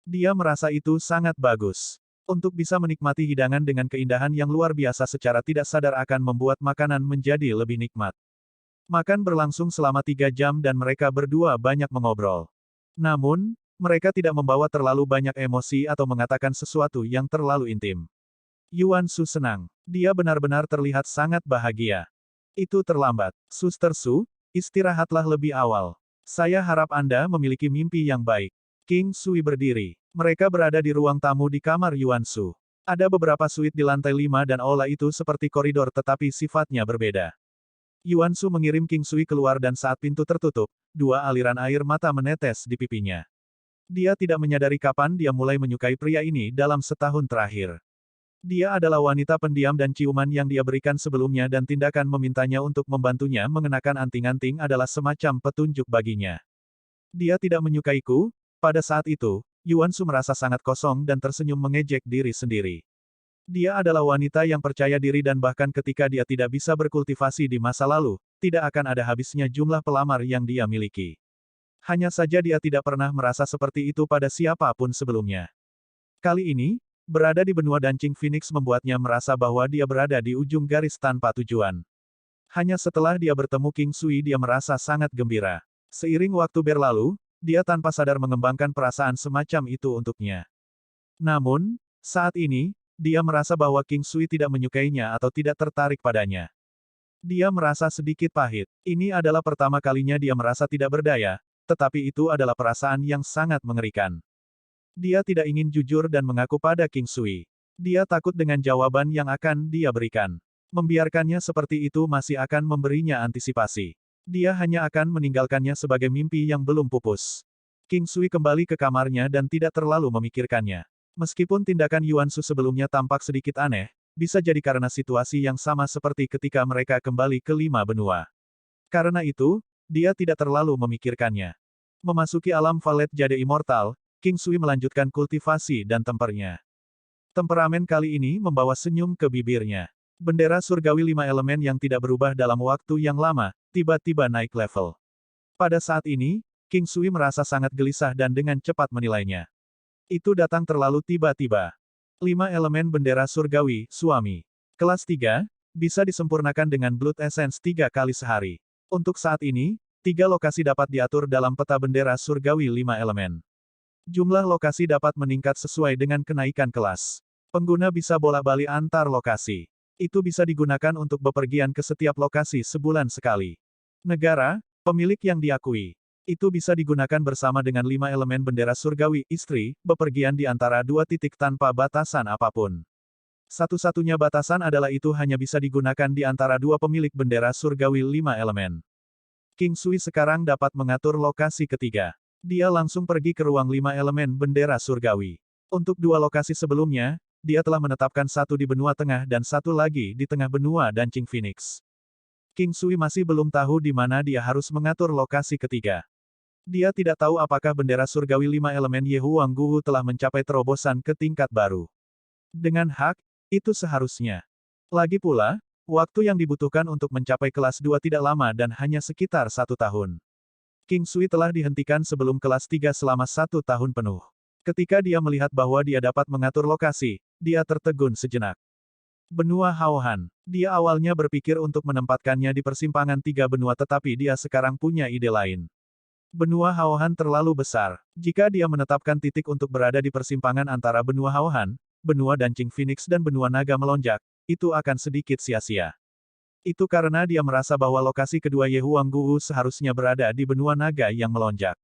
Dia merasa itu sangat bagus. Untuk bisa menikmati hidangan dengan keindahan yang luar biasa secara tidak sadar akan membuat makanan menjadi lebih nikmat. Makan berlangsung selama 3 jam dan mereka berdua banyak mengobrol. Namun, mereka tidak membawa terlalu banyak emosi atau mengatakan sesuatu yang terlalu intim. Yuan Shu senang. Dia benar-benar terlihat sangat bahagia. Itu terlambat. Suster Su, istirahatlah lebih awal. Saya harap Anda memiliki mimpi yang baik. King Sui berdiri. Mereka berada di ruang tamu di kamar Yuan Shu. Ada beberapa suite di lantai 5 dan aula itu seperti koridor tetapi sifatnya berbeda. Yuan Shu mengirim King Sui keluar dan saat pintu tertutup, 2 aliran air mata menetes di pipinya. Dia tidak menyadari kapan dia mulai menyukai pria ini dalam setahun terakhir. Dia adalah wanita pendiam dan ciuman yang dia berikan sebelumnya dan tindakan memintanya untuk membantunya mengenakan anting-anting adalah semacam petunjuk baginya. Dia tidak menyukaiku. Pada saat itu, Yuan Shu merasa sangat kosong dan tersenyum mengejek diri sendiri. Dia adalah wanita yang percaya diri dan bahkan ketika dia tidak bisa berkultivasi di masa lalu, tidak akan ada habisnya jumlah pelamar yang dia miliki. Hanya saja dia tidak pernah merasa seperti itu pada siapapun sebelumnya. Kali ini, berada di benua Dancing Phoenix membuatnya merasa bahwa dia berada di ujung garis tanpa tujuan. Hanya setelah dia bertemu King Sui dia merasa sangat gembira. Seiring waktu berlalu, dia tanpa sadar mengembangkan perasaan semacam itu untuknya. Namun, saat ini, dia merasa bahwa King Sui tidak menyukainya atau tidak tertarik padanya. Dia merasa sedikit pahit. Ini adalah pertama kalinya dia merasa tidak berdaya, tetapi itu adalah perasaan yang sangat mengerikan. Dia tidak ingin jujur dan mengaku pada King Sui. Dia takut dengan jawaban yang akan dia berikan. Membiarkannya seperti itu masih akan memberinya antisipasi. Dia hanya akan meninggalkannya sebagai mimpi yang belum pupus. King Sui kembali ke kamarnya dan tidak terlalu memikirkannya. Meskipun tindakan Yuan Shu sebelumnya tampak sedikit aneh, bisa jadi karena situasi yang sama seperti ketika mereka kembali ke 5 benua. Karena itu, dia tidak terlalu memikirkannya. Memasuki alam Valet Jade Immortal, King Sui melanjutkan kultivasi dan tempernya. Temperamen kali ini membawa senyum ke bibirnya. Bendera surgawi 5 elemen yang tidak berubah dalam waktu yang lama, tiba-tiba naik level. Pada saat ini, King Sui merasa sangat gelisah dan dengan cepat menilainya. Itu datang terlalu tiba-tiba. 5 elemen bendera surgawi, suami. Kelas 3, bisa disempurnakan dengan Blood Essence 3 kali sehari. Untuk saat ini, 3 lokasi dapat diatur dalam peta bendera surgawi 5 elemen. Jumlah lokasi dapat meningkat sesuai dengan kenaikan kelas. Pengguna bisa bolak-balik antar lokasi. Itu bisa digunakan untuk bepergian ke setiap lokasi sebulan sekali. Negara, pemilik yang diakui. Itu bisa digunakan bersama dengan 5 elemen bendera surgawi, istri, bepergian di antara 2 titik tanpa batasan apapun. Satu-satunya batasan adalah itu hanya bisa digunakan di antara 2 pemilik bendera surgawi 5 elemen. King Sui sekarang dapat mengatur lokasi ketiga. Dia langsung pergi ke ruang 5 elemen bendera surgawi. Untuk 2 lokasi sebelumnya, dia telah menetapkan satu di benua tengah dan satu lagi di tengah benua Dancing Phoenix. King Sui masih belum tahu di mana dia harus mengatur lokasi ketiga. Dia tidak tahu apakah bendera surgawi 5 elemen Yehuang Guwu telah mencapai terobosan ke tingkat baru. Dengan hak, itu seharusnya. Lagi pula, waktu yang dibutuhkan untuk mencapai kelas 2 tidak lama dan hanya sekitar 1 tahun. King Sui telah dihentikan sebelum kelas 3 selama 1 tahun penuh. Ketika dia melihat bahwa dia dapat mengatur lokasi, dia tertegun sejenak. Benua Haohan. Dia awalnya berpikir untuk menempatkannya di persimpangan 3 benua tetapi dia sekarang punya ide lain. Benua Haohan terlalu besar. Jika dia menetapkan titik untuk berada di persimpangan antara benua Haohan, benua Dancing Phoenix dan benua naga melonjak, itu akan sedikit sia-sia. Itu karena dia merasa bahwa lokasi kedua Yehuang Guwu seharusnya berada di benua naga yang melonjak.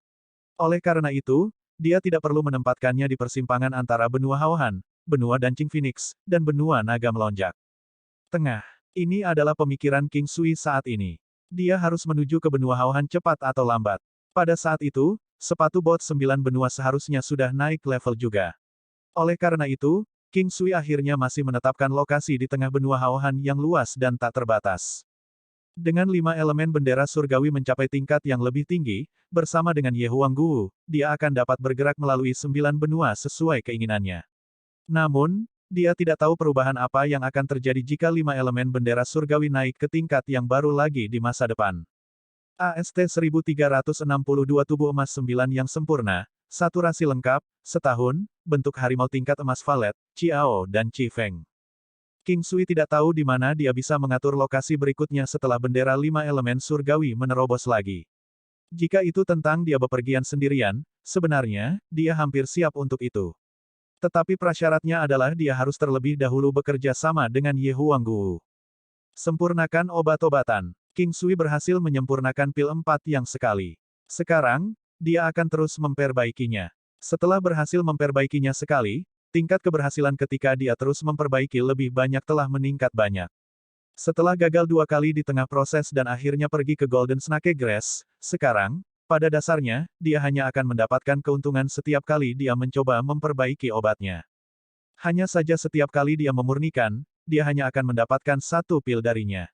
Oleh karena itu, dia tidak perlu menempatkannya di persimpangan antara benua Haohan, benua Dancing Phoenix, dan benua naga melonjak. Tengah. Ini adalah pemikiran King Sui saat ini. Dia harus menuju ke benua Haohan cepat atau lambat. Pada saat itu, sepatu bot 9 benua seharusnya sudah naik level juga. Oleh karena itu, King Sui akhirnya masih menetapkan lokasi di tengah benua Haohan yang luas dan tak terbatas. Dengan 5 elemen bendera surgawi mencapai tingkat yang lebih tinggi, bersama dengan Yehuang Guwu, dia akan dapat bergerak melalui 9 benua sesuai keinginannya. Namun, dia tidak tahu perubahan apa yang akan terjadi jika 5 elemen bendera surgawi naik ke tingkat yang baru lagi di masa depan. AST 1362 tubuh emas 9 yang sempurna, saturasi lengkap, setahun, bentuk harimau tingkat emas Valet, Chiao dan Chi Feng. King Sui tidak tahu di mana dia bisa mengatur lokasi berikutnya setelah bendera 5 elemen surgawi menerobos lagi. Jika itu tentang dia bepergian sendirian, sebenarnya, dia hampir siap untuk itu. Tetapi prasyaratnya adalah dia harus terlebih dahulu bekerja sama dengan Yehuang Guwu. Sempurnakan obat-obatan. King Sui berhasil menyempurnakan pil 4 yang sekali. Sekarang, dia akan terus memperbaikinya. Setelah berhasil memperbaikinya sekali, tingkat keberhasilan ketika dia terus memperbaiki lebih banyak telah meningkat banyak. Setelah gagal 2 kali di tengah proses dan akhirnya pergi ke Golden Snake Grass, sekarang, pada dasarnya, dia hanya akan mendapatkan keuntungan setiap kali dia mencoba memperbaiki obatnya. Hanya saja setiap kali dia memurnikan, dia hanya akan mendapatkan 1 pil darinya.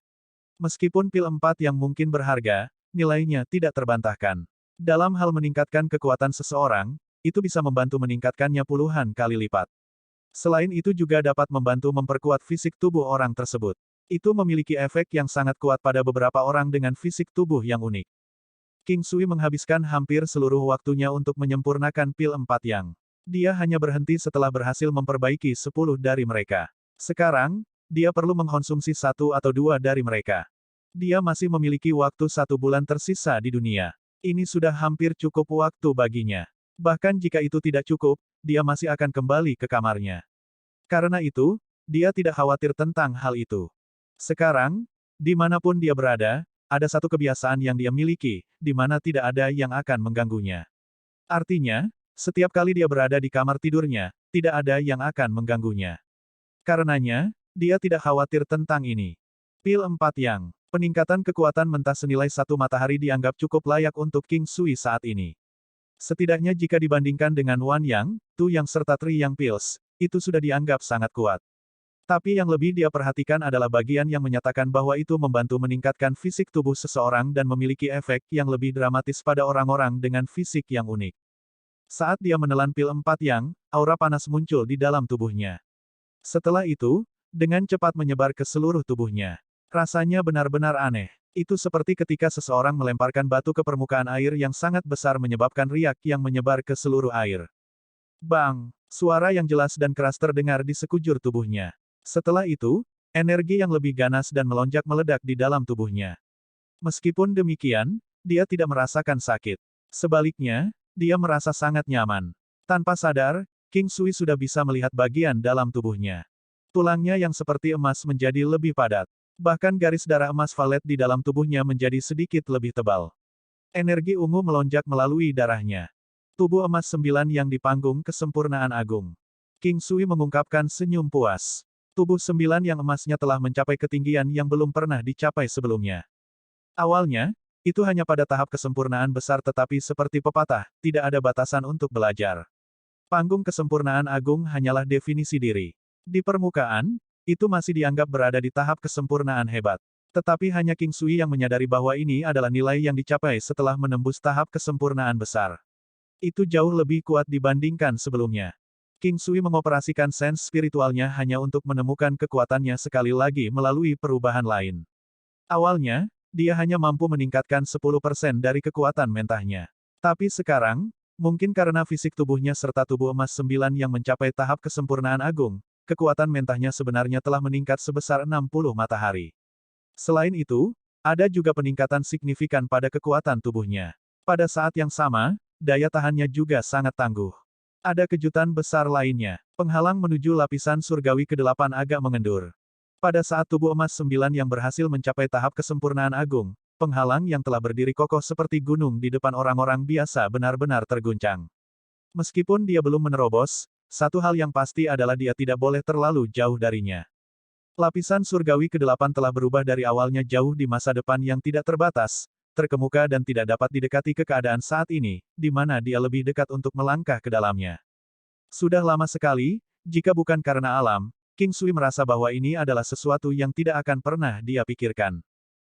Meskipun pil 4 yang mungkin berharga, nilainya tidak terbantahkan. Dalam hal meningkatkan kekuatan seseorang, itu bisa membantu meningkatkannya puluhan kali lipat. Selain itu juga dapat membantu memperkuat fisik tubuh orang tersebut. Itu memiliki efek yang sangat kuat pada beberapa orang dengan fisik tubuh yang unik. King Sui menghabiskan hampir seluruh waktunya untuk menyempurnakan pil 4 yang. Dia hanya berhenti setelah berhasil memperbaiki 10 dari mereka. Sekarang, dia perlu mengkonsumsi 1 atau 2 dari mereka. Dia masih memiliki waktu 1 bulan tersisa di dunia. Ini sudah hampir cukup waktu baginya. Bahkan jika itu tidak cukup, dia masih akan kembali ke kamarnya. Karena itu, dia tidak khawatir tentang hal itu. Sekarang, dimanapun dia berada, ada satu kebiasaan yang dia miliki, di mana tidak ada yang akan mengganggunya. Artinya, setiap kali dia berada di kamar tidurnya, tidak ada yang akan mengganggunya. Karenanya, dia tidak khawatir tentang ini. Pil 4 yang. Peningkatan kekuatan mentah senilai 1 matahari dianggap cukup layak untuk King Sui saat ini. Setidaknya jika dibandingkan dengan Wan Yang, Tu Yang serta Tri Yang Pills, itu sudah dianggap sangat kuat. Tapi yang lebih dia perhatikan adalah bagian yang menyatakan bahwa itu membantu meningkatkan fisik tubuh seseorang dan memiliki efek yang lebih dramatis pada orang-orang dengan fisik yang unik. Saat dia menelan pil 4 yang, aura panas muncul di dalam tubuhnya. Setelah itu, dengan cepat menyebar ke seluruh tubuhnya. Rasanya benar-benar aneh. Itu seperti ketika seseorang melemparkan batu ke permukaan air yang sangat besar menyebabkan riak yang menyebar ke seluruh air. Bang! Suara yang jelas dan keras terdengar di sekujur tubuhnya. Setelah itu, energi yang lebih ganas dan melonjak meledak di dalam tubuhnya. Meskipun demikian, dia tidak merasakan sakit. Sebaliknya, dia merasa sangat nyaman. Tanpa sadar, King Sui sudah bisa melihat bagian dalam tubuhnya. Tulangnya yang seperti emas menjadi lebih padat. Bahkan garis darah emas valet di dalam tubuhnya menjadi sedikit lebih tebal. Energi ungu melonjak melalui darahnya. Tubuh emas 9 yang di panggung kesempurnaan agung. King Sui mengungkapkan senyum puas. Tubuh 9 yang emasnya telah mencapai ketinggian yang belum pernah dicapai sebelumnya. Awalnya, itu hanya pada tahap kesempurnaan besar tetapi seperti pepatah, tidak ada batasan untuk belajar. Panggung kesempurnaan agung hanyalah definisi diri. Di permukaan, itu masih dianggap berada di tahap kesempurnaan hebat. Tetapi hanya King Sui yang menyadari bahwa ini adalah nilai yang dicapai setelah menembus tahap kesempurnaan besar. Itu jauh lebih kuat dibandingkan sebelumnya. King Sui mengoperasikan sense spiritualnya hanya untuk menemukan kekuatannya sekali lagi melalui perubahan lain. Awalnya, dia hanya mampu meningkatkan 10% dari kekuatan mentahnya. Tapi sekarang, mungkin karena fisik tubuhnya serta tubuh emas 9 yang mencapai tahap kesempurnaan agung, kekuatan mentahnya sebenarnya telah meningkat sebesar 60 matahari. Selain itu, ada juga peningkatan signifikan pada kekuatan tubuhnya. Pada saat yang sama, daya tahannya juga sangat tangguh. Ada kejutan besar lainnya. Penghalang menuju lapisan surgawi ke-8 agak mengendur. Pada saat tubuh emas 9 yang berhasil mencapai tahap kesempurnaan agung, penghalang yang telah berdiri kokoh seperti gunung di depan orang-orang biasa benar-benar terguncang. Meskipun dia belum menerobos, satu hal yang pasti adalah dia tidak boleh terlalu jauh darinya. Lapisan surgawi ke-8 telah berubah dari awalnya jauh di masa depan yang tidak terbatas, terkemuka dan tidak dapat didekati ke keadaan saat ini, di mana dia lebih dekat untuk melangkah ke dalamnya. Sudah lama sekali, jika bukan karena alam, King Sui merasa bahwa ini adalah sesuatu yang tidak akan pernah dia pikirkan.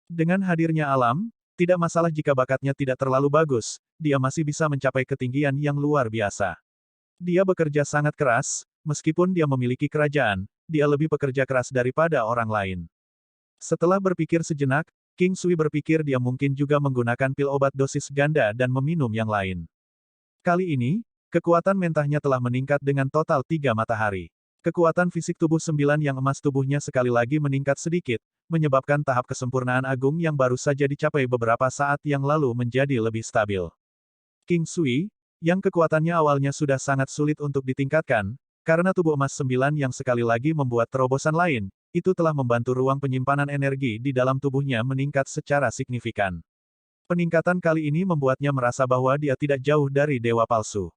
Dengan hadirnya alam, tidak masalah jika bakatnya tidak terlalu bagus, dia masih bisa mencapai ketinggian yang luar biasa. Dia bekerja sangat keras, meskipun dia memiliki kerajaan, dia lebih bekerja keras daripada orang lain. Setelah berpikir sejenak, King Sui berpikir dia mungkin juga menggunakan pil obat dosis ganda dan meminum yang lain. Kali ini, kekuatan mentahnya telah meningkat dengan total 3 matahari. Kekuatan fisik tubuh 9 yang emas tubuhnya sekali lagi meningkat sedikit, menyebabkan tahap kesempurnaan agung yang baru saja dicapai beberapa saat yang lalu menjadi lebih stabil. King Sui, yang kekuatannya awalnya sudah sangat sulit untuk ditingkatkan, karena tubuh emas 9 yang sekali lagi membuat terobosan lain, itu telah membantu ruang penyimpanan energi di dalam tubuhnya meningkat secara signifikan. Peningkatan kali ini membuatnya merasa bahwa dia tidak jauh dari dewa palsu.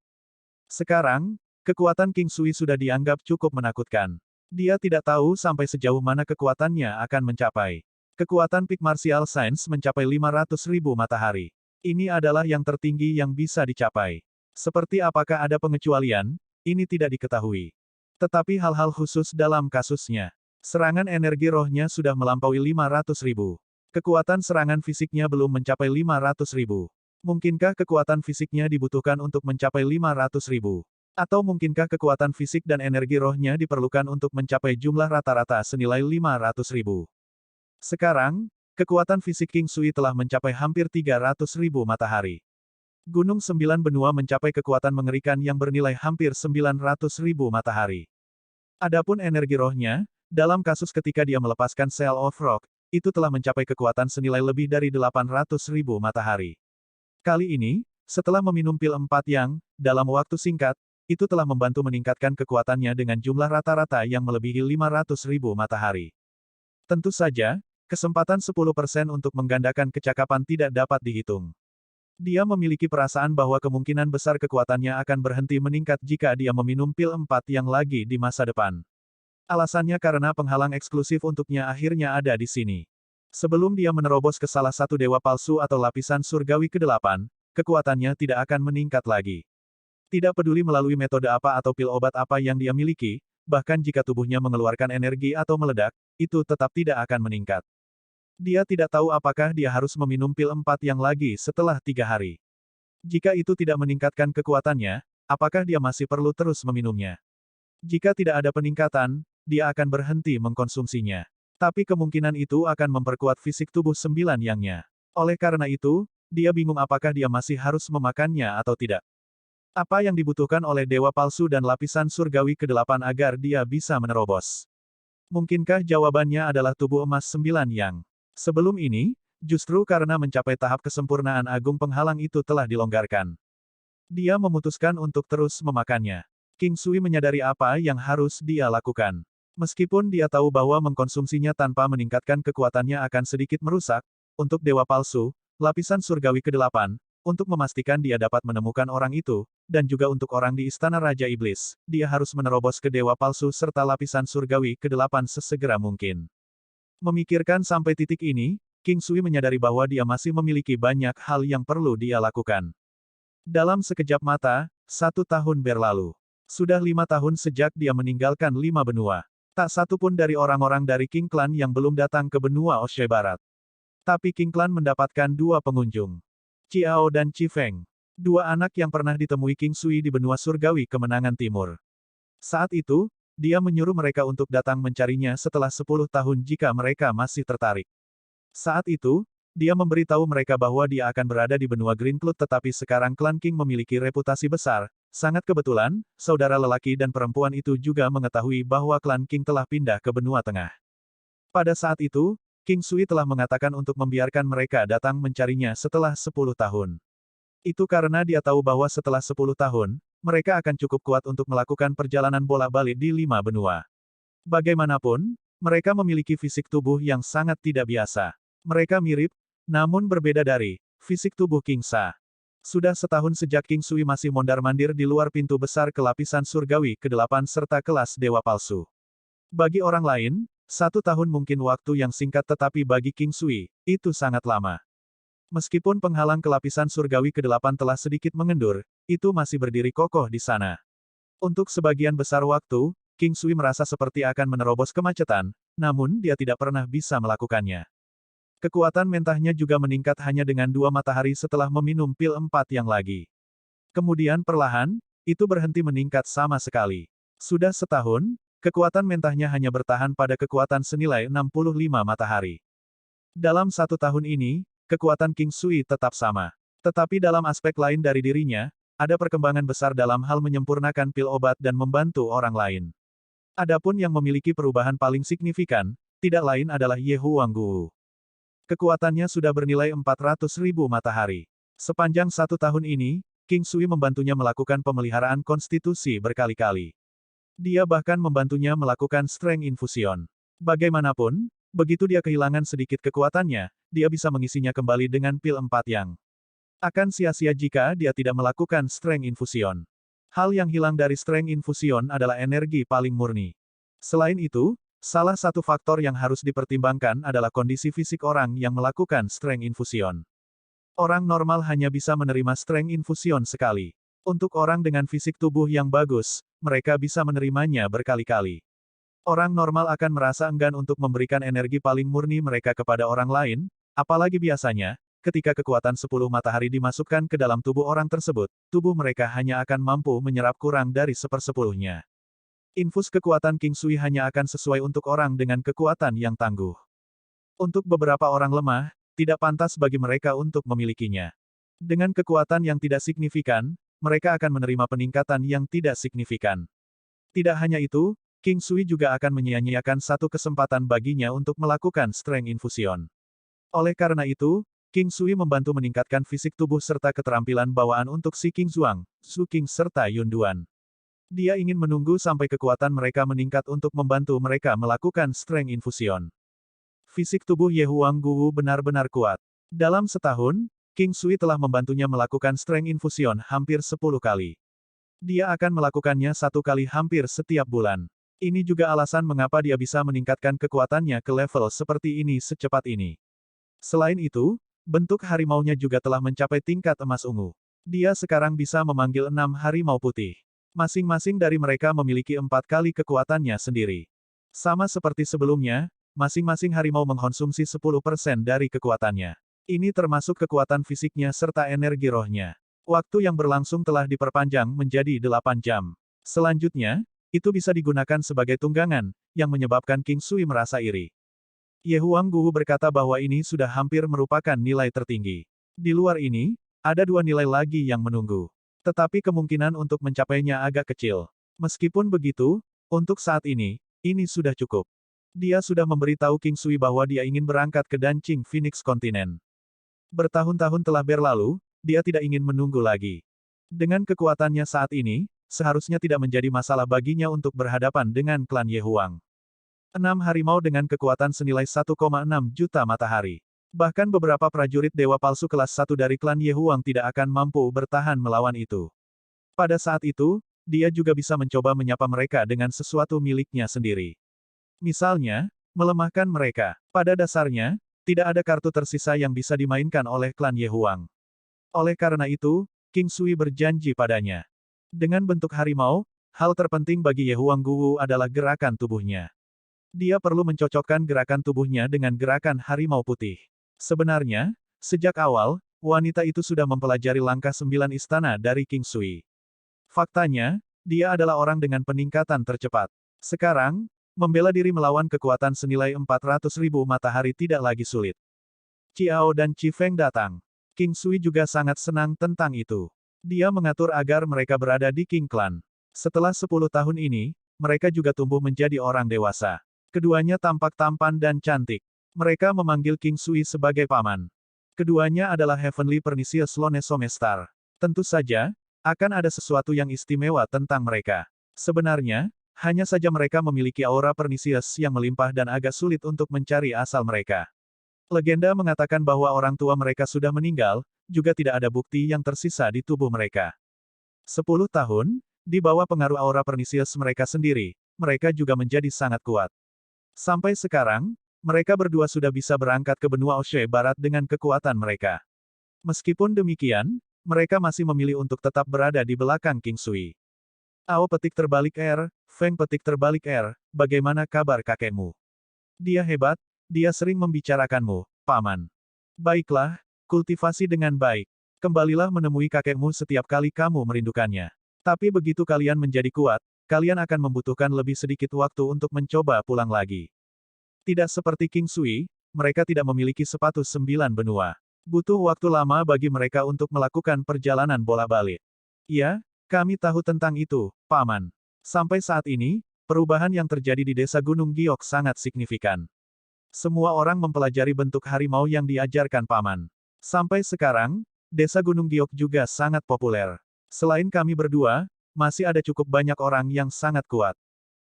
Sekarang, kekuatan King Sui sudah dianggap cukup menakutkan. Dia tidak tahu sampai sejauh mana kekuatannya akan mencapai. Kekuatan Peak Martial Science mencapai 500.000 matahari. Ini adalah yang tertinggi yang bisa dicapai. Seperti apakah ada pengecualian, ini tidak diketahui. Tetapi hal-hal khusus dalam kasusnya. Serangan energi rohnya sudah melampaui 500.000. Kekuatan serangan fisiknya belum mencapai 500.000. Mungkinkah kekuatan fisiknya dibutuhkan untuk mencapai 500.000? Atau mungkinkah kekuatan fisik dan energi rohnya diperlukan untuk mencapai jumlah rata-rata senilai 500.000? Sekarang, kekuatan fisik King Sui telah mencapai hampir 300.000 matahari. Gunung 9 benua mencapai kekuatan mengerikan yang bernilai hampir 900.000 matahari. Adapun energi rohnya, dalam kasus ketika dia melepaskan Seal of Rock, itu telah mencapai kekuatan senilai lebih dari 800.000 matahari. Kali ini, setelah meminum pil 4 yang, dalam waktu singkat, itu telah membantu meningkatkan kekuatannya dengan jumlah rata-rata yang melebihi 500.000 matahari. Tentu saja, kesempatan 10% untuk menggandakan kecakapan tidak dapat dihitung. Dia memiliki perasaan bahwa kemungkinan besar kekuatannya akan berhenti meningkat jika dia meminum pil 4 yang lagi di masa depan. Alasannya karena penghalang eksklusif untuknya akhirnya ada di sini. Sebelum dia menerobos ke salah satu dewa palsu atau lapisan surgawi ke-8, kekuatannya tidak akan meningkat lagi. Tidak peduli melalui metode apa atau pil obat apa yang dia miliki, bahkan jika tubuhnya mengeluarkan energi atau meledak, itu tetap tidak akan meningkat. Dia tidak tahu apakah dia harus meminum pil 4 yang lagi setelah 3 hari. Jika itu tidak meningkatkan kekuatannya, apakah dia masih perlu terus meminumnya? Jika tidak ada peningkatan, dia akan berhenti mengkonsumsinya. Tapi kemungkinan itu akan memperkuat fisik tubuh 9 yangnya. Oleh karena itu, dia bingung apakah dia masih harus memakannya atau tidak. Apa yang dibutuhkan oleh Dewa Palsu dan lapisan surgawi ke-8 agar dia bisa menerobos? Mungkinkah jawabannya adalah tubuh emas 9 yang? Sebelum ini, justru karena mencapai tahap kesempurnaan agung penghalang itu telah dilonggarkan. Dia memutuskan untuk terus memakannya. King Sui menyadari apa yang harus dia lakukan. Meskipun dia tahu bahwa mengkonsumsinya tanpa meningkatkan kekuatannya akan sedikit merusak, untuk Dewa Palsu, lapisan surgawi ke-8, untuk memastikan dia dapat menemukan orang itu, dan juga untuk orang di Istana Raja Iblis, dia harus menerobos ke Dewa Palsu serta lapisan surgawi ke-8 sesegera mungkin. Memikirkan sampai titik ini, King Sui menyadari bahwa dia masih memiliki banyak hal yang perlu dia lakukan. Dalam sekejap mata, 1 tahun berlalu. Sudah 5 tahun sejak dia meninggalkan 5 benua. Tak satu pun dari orang-orang dari King Clan yang belum datang ke benua Oshe Barat. Tapi King Clan mendapatkan 2 pengunjung. Chiao dan Chi Feng. 2 anak yang pernah ditemui King Sui di benua surgawi Kemenangan Timur. Saat itu, dia menyuruh mereka untuk datang mencarinya setelah 10 tahun jika mereka masih tertarik. Saat itu, dia memberitahu mereka bahwa dia akan berada di benua Green Cloud tetapi sekarang klan King memiliki reputasi besar. Sangat kebetulan, saudara lelaki dan perempuan itu juga mengetahui bahwa klan King telah pindah ke benua tengah. Pada saat itu, King Sui telah mengatakan untuk membiarkan mereka datang mencarinya setelah 10 tahun. Itu karena dia tahu bahwa setelah 10 tahun, mereka akan cukup kuat untuk melakukan perjalanan bolak-balik di 5 benua. Bagaimanapun, mereka memiliki fisik tubuh yang sangat tidak biasa. Mereka mirip, namun berbeda dari fisik tubuh King Sa. Sudah setahun sejak King Sui masih mondar-mandir di luar pintu besar ke lapisan surgawi ke-8 serta kelas Dewa Palsu. Bagi orang lain, 1 tahun mungkin waktu yang singkat tetapi bagi King Sui, itu sangat lama. Meskipun penghalang ke lapisan surgawi ke-8 telah sedikit mengendur, itu masih berdiri kokoh di sana. Untuk sebagian besar waktu, King Sui merasa seperti akan menerobos kemacetan, namun dia tidak pernah bisa melakukannya. Kekuatan mentahnya juga meningkat hanya dengan 2 matahari setelah meminum pil 4 yang lagi. Kemudian perlahan, itu berhenti meningkat sama sekali. Sudah setahun, kekuatan mentahnya hanya bertahan pada kekuatan senilai 65 matahari. Dalam 1 tahun ini, kekuatan King Sui tetap sama. Tetapi dalam aspek lain dari dirinya, ada perkembangan besar dalam hal menyempurnakan pil obat dan membantu orang lain. Adapun yang memiliki perubahan paling signifikan, tidak lain adalah Ye Huangguo. Kekuatannya sudah bernilai 400.000 matahari. Sepanjang 1 tahun ini, King Sui membantunya melakukan pemeliharaan konstitusi berkali-kali. Dia bahkan membantunya melakukan strength infusion. Bagaimanapun, begitu dia kehilangan sedikit kekuatannya, dia bisa mengisinya kembali dengan pil 4 yang akan sia-sia jika dia tidak melakukan strength infusion. Hal yang hilang dari strength infusion adalah energi paling murni. Selain itu, salah satu faktor yang harus dipertimbangkan adalah kondisi fisik orang yang melakukan strength infusion. Orang normal hanya bisa menerima strength infusion sekali. Untuk orang dengan fisik tubuh yang bagus, mereka bisa menerimanya berkali-kali. Orang normal akan merasa enggan untuk memberikan energi paling murni mereka kepada orang lain, apalagi biasanya, ketika kekuatan 10 matahari dimasukkan ke dalam tubuh orang tersebut, tubuh mereka hanya akan mampu menyerap kurang dari 1/10-nya. Infus kekuatan King Sui hanya akan sesuai untuk orang dengan kekuatan yang tangguh. Untuk beberapa orang lemah, tidak pantas bagi mereka untuk memilikinya. Dengan kekuatan yang tidak signifikan, mereka akan menerima peningkatan yang tidak signifikan. Tidak hanya itu, King Sui juga akan menyia-nyiakan satu kesempatan baginya untuk melakukan strength infusion. Oleh karena itu, King Sui membantu meningkatkan fisik tubuh serta keterampilan bawaan untuk si King Zuang, Su King serta Yun Duan. Dia ingin menunggu sampai kekuatan mereka meningkat untuk membantu mereka melakukan strength infusion. Fisik tubuh Ye Huangguo benar-benar kuat. Dalam setahun, King Sui telah membantunya melakukan strength infusion hampir 10 kali. Dia akan melakukannya 1 kali hampir setiap bulan. Ini juga alasan mengapa dia bisa meningkatkan kekuatannya ke level seperti ini secepat ini. Selain itu, bentuk harimaunya juga telah mencapai tingkat emas ungu. Dia sekarang bisa memanggil 6 harimau putih. Masing-masing dari mereka memiliki 4 kali kekuatannya sendiri. Sama seperti sebelumnya, masing-masing harimau mengkonsumsi 10% dari kekuatannya. Ini termasuk kekuatan fisiknya serta energi rohnya. Waktu yang berlangsung telah diperpanjang menjadi 8 jam. Selanjutnya, itu bisa digunakan sebagai tunggangan, yang menyebabkan King Sui merasa iri. Ye Huangguo berkata bahwa ini sudah hampir merupakan nilai tertinggi. Di luar ini, ada 2 nilai lagi yang menunggu. Tetapi kemungkinan untuk mencapainya agak kecil. Meskipun begitu, untuk saat ini sudah cukup. Dia sudah memberitahu King Sui bahwa dia ingin berangkat ke Danqing Phoenix Continent. Bertahun-tahun telah berlalu, dia tidak ingin menunggu lagi. Dengan kekuatannya saat ini, seharusnya tidak menjadi masalah baginya untuk berhadapan dengan klan Ye Huang. 6 harimau dengan kekuatan senilai 1,6 juta matahari. Bahkan beberapa prajurit dewa palsu kelas 1 dari klan Ye Huang tidak akan mampu bertahan melawan itu. Pada saat itu, dia juga bisa mencoba menyapa mereka dengan sesuatu miliknya sendiri. Misalnya, melemahkan mereka. Pada dasarnya, tidak ada kartu tersisa yang bisa dimainkan oleh klan Ye Huang. Oleh karena itu, King Sui berjanji padanya. Dengan bentuk harimau, hal terpenting bagi Ye Huangguo adalah gerakan tubuhnya. Dia perlu mencocokkan gerakan tubuhnya dengan gerakan harimau putih. Sebenarnya, sejak awal, wanita itu sudah mempelajari langkah 9 istana dari King Sui. Faktanya, dia adalah orang dengan peningkatan tercepat. Sekarang, membela diri melawan kekuatan senilai 400.000 matahari tidak lagi sulit. Qiao dan Qi Feng datang. King Sui juga sangat senang tentang itu. Dia mengatur agar mereka berada di King Clan. Setelah 10 tahun ini, mereka juga tumbuh menjadi orang dewasa. Keduanya tampak tampan dan cantik. Mereka memanggil King Sui sebagai paman. Keduanya adalah Heavenly Pernicious Lone Somestar. Tentu saja, akan ada sesuatu yang istimewa tentang mereka. Sebenarnya, hanya saja mereka memiliki aura pernicious yang melimpah dan agak sulit untuk mencari asal mereka. Legenda mengatakan bahwa orang tua mereka sudah meninggal, juga tidak ada bukti yang tersisa di tubuh mereka. 10 tahun, di bawah pengaruh aura pernicious mereka sendiri, mereka juga menjadi sangat kuat. Sampai sekarang, mereka berdua sudah bisa berangkat ke benua Oshe Barat dengan kekuatan mereka. Meskipun demikian, mereka masih memilih untuk tetap berada di belakang King Sui. Ao petik terbalik R, Feng petik terbalik R, bagaimana kabar kakekmu? Dia hebat, dia sering membicarakanmu, paman. Baiklah, kultivasi dengan baik. Kembalilah menemui kakekmu setiap kali kamu merindukannya. Tapi begitu kalian menjadi kuat, kalian akan membutuhkan lebih sedikit waktu untuk mencoba pulang lagi. Tidak seperti King Sui, mereka tidak memiliki sepatu 9 benua. Butuh waktu lama bagi mereka untuk melakukan perjalanan bola-balik. Ya, kami tahu tentang itu, paman. Sampai saat ini, perubahan yang terjadi di desa Gunung Giok sangat signifikan. Semua orang mempelajari bentuk harimau yang diajarkan paman. Sampai sekarang, desa Gunung Giok juga sangat populer. Selain kami berdua, masih ada cukup banyak orang yang sangat kuat.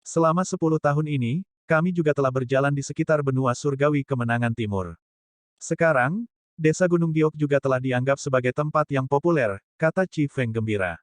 Selama 10 tahun ini, kami juga telah berjalan di sekitar benua surgawi Kemenangan Timur. Sekarang, desa Gunung Giok juga telah dianggap sebagai tempat yang populer, kata Qi Feng gembira.